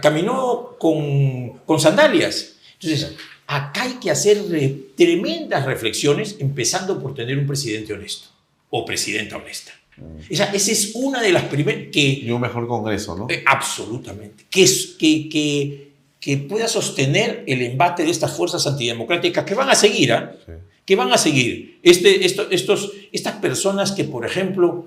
caminó con sandalias. Entonces, acá hay que hacer tremendas reflexiones, empezando por tener un presidente honesto o presidenta honesta. Esa es una de las primeras que... Y un mejor Congreso, ¿no? Absolutamente. Que pueda sostener el embate de estas fuerzas antidemocráticas que van a seguir, Sí. Que van a seguir. Estas personas que, por ejemplo,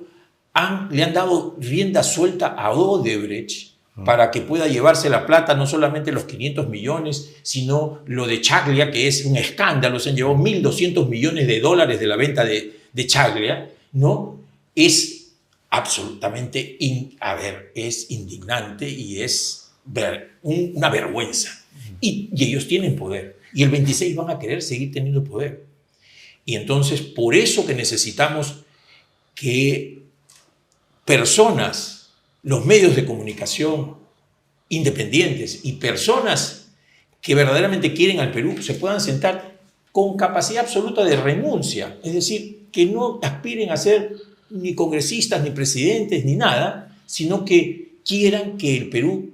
le han dado rienda suelta a Odebrecht para que pueda llevarse la plata, no solamente los 500 millones, sino lo de Chaglia, que es un escándalo. Se han llevado $1.200 millones de la venta de Chaglia, ¿no? Es absolutamente, es indignante y es una vergüenza. Y ellos tienen poder. Y el 26 van a querer seguir teniendo poder. Y entonces, por eso que necesitamos que personas, los medios de comunicación independientes y personas que verdaderamente quieren al Perú se puedan sentar con capacidad absoluta de renuncia. Es decir, que no aspiren a ser ni congresistas, ni presidentes, ni nada, sino que quieran que el Perú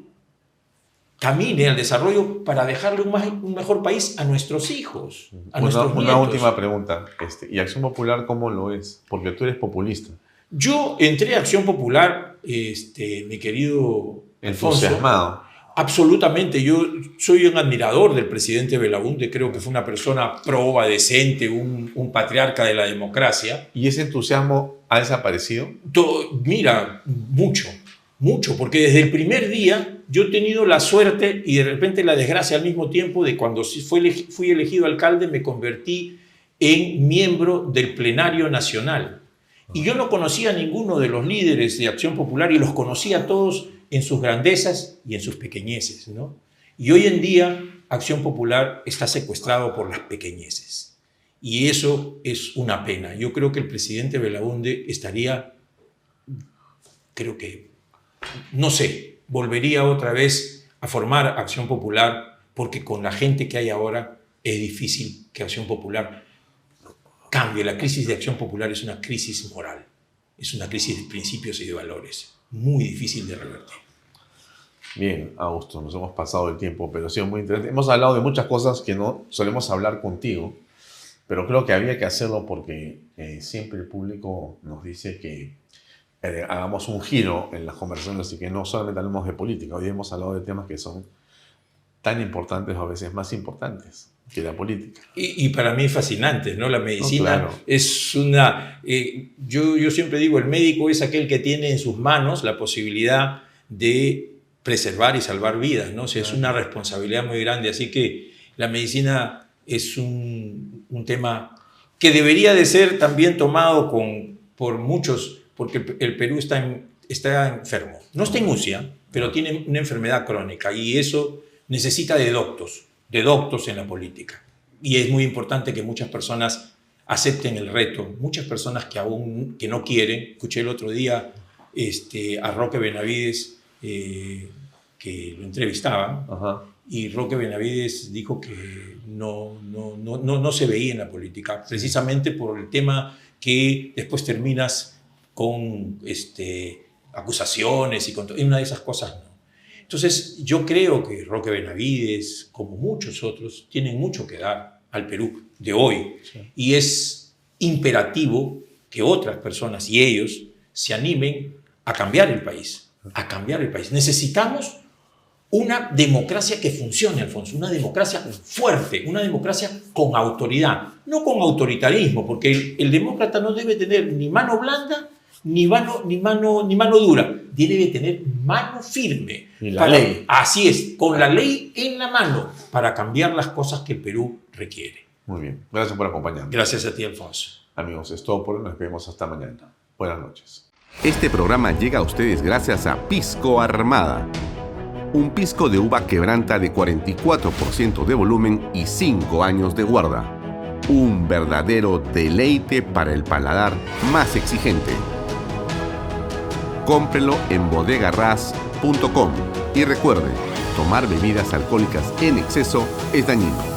camine al desarrollo para dejarle un mejor país a nuestros hijos, a nuestros nietos. Una última pregunta. ¿Y Acción Popular cómo lo es? Porque tú eres populista. Yo entré a Acción Popular, mi querido Alfonso, entusiasmado. Absolutamente. Yo soy un admirador del presidente Belaúnde. Creo que fue una persona proba, decente, un patriarca de la democracia. ¿Y ese entusiasmo ha desaparecido? Mira, mucho, porque desde el primer día yo he tenido la suerte y de repente la desgracia al mismo tiempo de cuando fui elegido alcalde me convertí en miembro del Plenario Nacional. Y yo no conocía a ninguno de los líderes de Acción Popular y los conocía a todos en sus grandezas y en sus pequeñeces, ¿no? Y hoy en día Acción Popular está secuestrado por las pequeñeces. Y eso es una pena. Yo creo que el presidente Belaúnde volvería otra vez a formar Acción Popular, porque con la gente que hay ahora es difícil que Acción Popular cambie. La crisis de Acción Popular es una crisis moral, es una crisis de principios y de valores, muy difícil de revertir. Bien, Augusto, nos hemos pasado el tiempo, pero ha sido muy interesante. Hemos hablado de muchas cosas que no solemos hablar contigo, pero creo que había que hacerlo porque siempre el público nos dice que hagamos un giro en las conversaciones y que no solamente hablemos de política. Hoy hemos hablado de temas que son tan importantes o a veces más importantes que la política. Y para mí es fascinante, ¿no? La medicina claro. Es una... yo siempre digo, el médico es aquel que tiene en sus manos la posibilidad de preservar y salvar vidas, ¿no? O sea, es una responsabilidad muy grande. Así que la medicina es un tema que debería de ser también tomado por muchos, porque el Perú está enfermo. No está en UCI, pero tiene una enfermedad crónica y eso necesita de doctos en la política. Y es muy importante que muchas personas acepten el reto, muchas personas que no quieren. Escuché el otro día a Roque Benavides, que lo entrevistaban, y Roque Benavides dijo que no se veía en la política, precisamente por el tema que después terminas con acusaciones y una de esas cosas no. Entonces yo creo que Roque Benavides, como muchos otros, tienen mucho que dar al Perú de hoy, sí. Y es imperativo que otras personas y ellos se animen a cambiar el país, Necesitamos una democracia que funcione, Alfonso, una democracia fuerte, una democracia con autoridad, no con autoritarismo, porque el demócrata no debe tener ni mano blanda ni mano dura, debe tener mano firme. Y la ley. Así es, con la ley en la mano, para cambiar las cosas que el Perú requiere. Muy bien, gracias por acompañarnos. Gracias a ti, Alfonso. Amigos, es todo por hoy, nos vemos hasta mañana. Buenas noches. Este programa llega a ustedes gracias a Pisco Armada. Un pisco de uva quebranta de 44% de volumen y 5 años de guarda. Un verdadero deleite para el paladar más exigente. Cómprelo en bodegarras.com y recuerde, tomar bebidas alcohólicas en exceso es dañino.